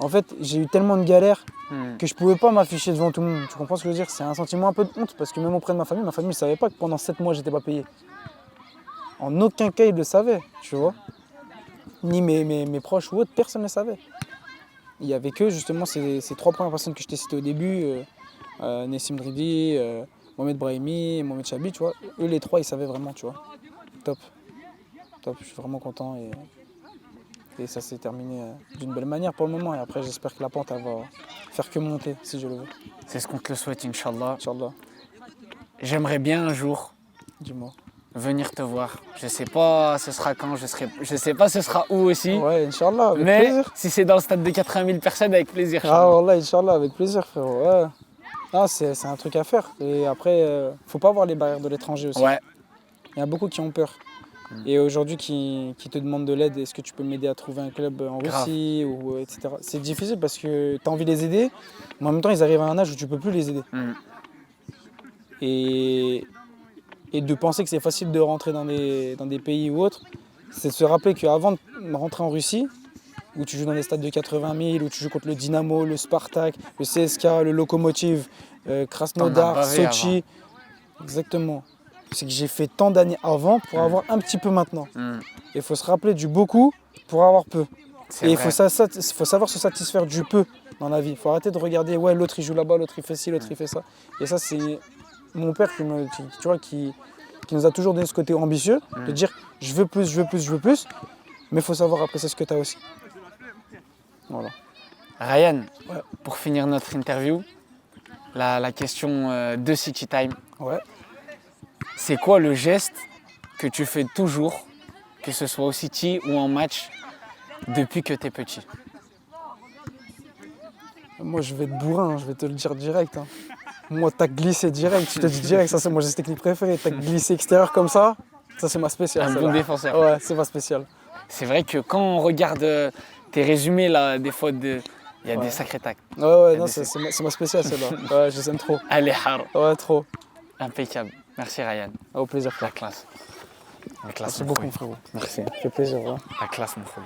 en fait, j'ai eu tellement de galères que je ne pouvais pas m'afficher devant tout le monde. Tu comprends ce que je veux dire? C'est un sentiment un peu de honte parce que même auprès de ma famille ne savait pas que pendant 7 mois, je n'étais pas payé. En aucun cas, ils le savaient, tu vois. Ni mes proches ou autres, personne ne le savait. Il n'y avait que justement ces 3 premières personnes que je t'ai citées au début, Nessim Dridi, Mohamed Brahimi, Mohamed Chahabi, tu vois. Eux, les 3, ils savaient vraiment, tu vois. Top. Je suis vraiment content et ça s'est terminé d'une belle manière pour le moment. Et après, j'espère que la pente elle va faire que monter, si je le veux. C'est ce qu'on te le souhaite, Inch'Allah. Inch'Allah, J'aimerais bien un jour dis-moi. venir te voir. Je sais pas ce sera quand, je sais pas ce sera où aussi. Ouais, Inch'Allah, avec Mais plaisir. si c'est dans le stade de 80 000 personnes, avec plaisir. Ah, Wallah, Inch'Allah, avec plaisir, frérot. Ouais. Non, c'est un truc à faire. Et après, faut pas avoir les barrières de l'étranger aussi. Ouais, Il y a beaucoup qui ont peur. Et aujourd'hui, qui te demandent de l'aide, est-ce que tu peux m'aider à trouver un club en Grave. Russie, ou, etc. C'est difficile parce que tu as envie de les aider, mais en même temps, ils arrivent à un âge où tu peux plus les aider. Et de penser que c'est facile de rentrer dans des pays ou autres, c'est de se rappeler qu'avant de rentrer en Russie, où tu joues dans des stades de 80 000, où tu joues contre le Dynamo, le Spartak, le CSKA, le Lokomotiv, Krasnodar, T'en as bavé Sochi. Exactement. C'est que j'ai fait tant d'années avant pour avoir un petit peu maintenant. Il faut se rappeler du beaucoup pour avoir peu. Et il faut savoir se satisfaire du peu dans la vie. Il faut arrêter de regarder, ouais, l'autre il joue là-bas, l'autre il fait ci, l'autre il fait ça. Et ça, c'est mon père qui nous a toujours donné ce côté ambitieux, de dire je veux plus, mais il faut savoir apprécier ce que tu as aussi. Voilà. Ryan, Ouais. pour finir notre interview, la question de City Time. Ouais. C'est quoi le geste que tu fais toujours, que ce soit au City ou en match, depuis que t'es petit? Moi, je vais être bourrin, je vais te le dire direct. Hein. Moi, t'as glissé direct, je te dis direct, ça c'est mon geste technique préféré. T'as glissé extérieur comme ça c'est ma spéciale. Un bon celle-là. défenseur. Ouais, c'est ma spéciale. C'est vrai que quand on regarde tes résumés, là, des fois, il y a Ouais. des sacrés tacs. Ouais, Et non, des- c'est ma spéciale celle-là. Ouais, je les aime trop. Allez, Har. Ouais, trop. Impeccable. Merci, Ryan. Au plaisir, La frère. classe. La classe, Merci mon beaucoup, frère. frérot. Merci. Ça fait plaisir, ouais. La classe, mon frère.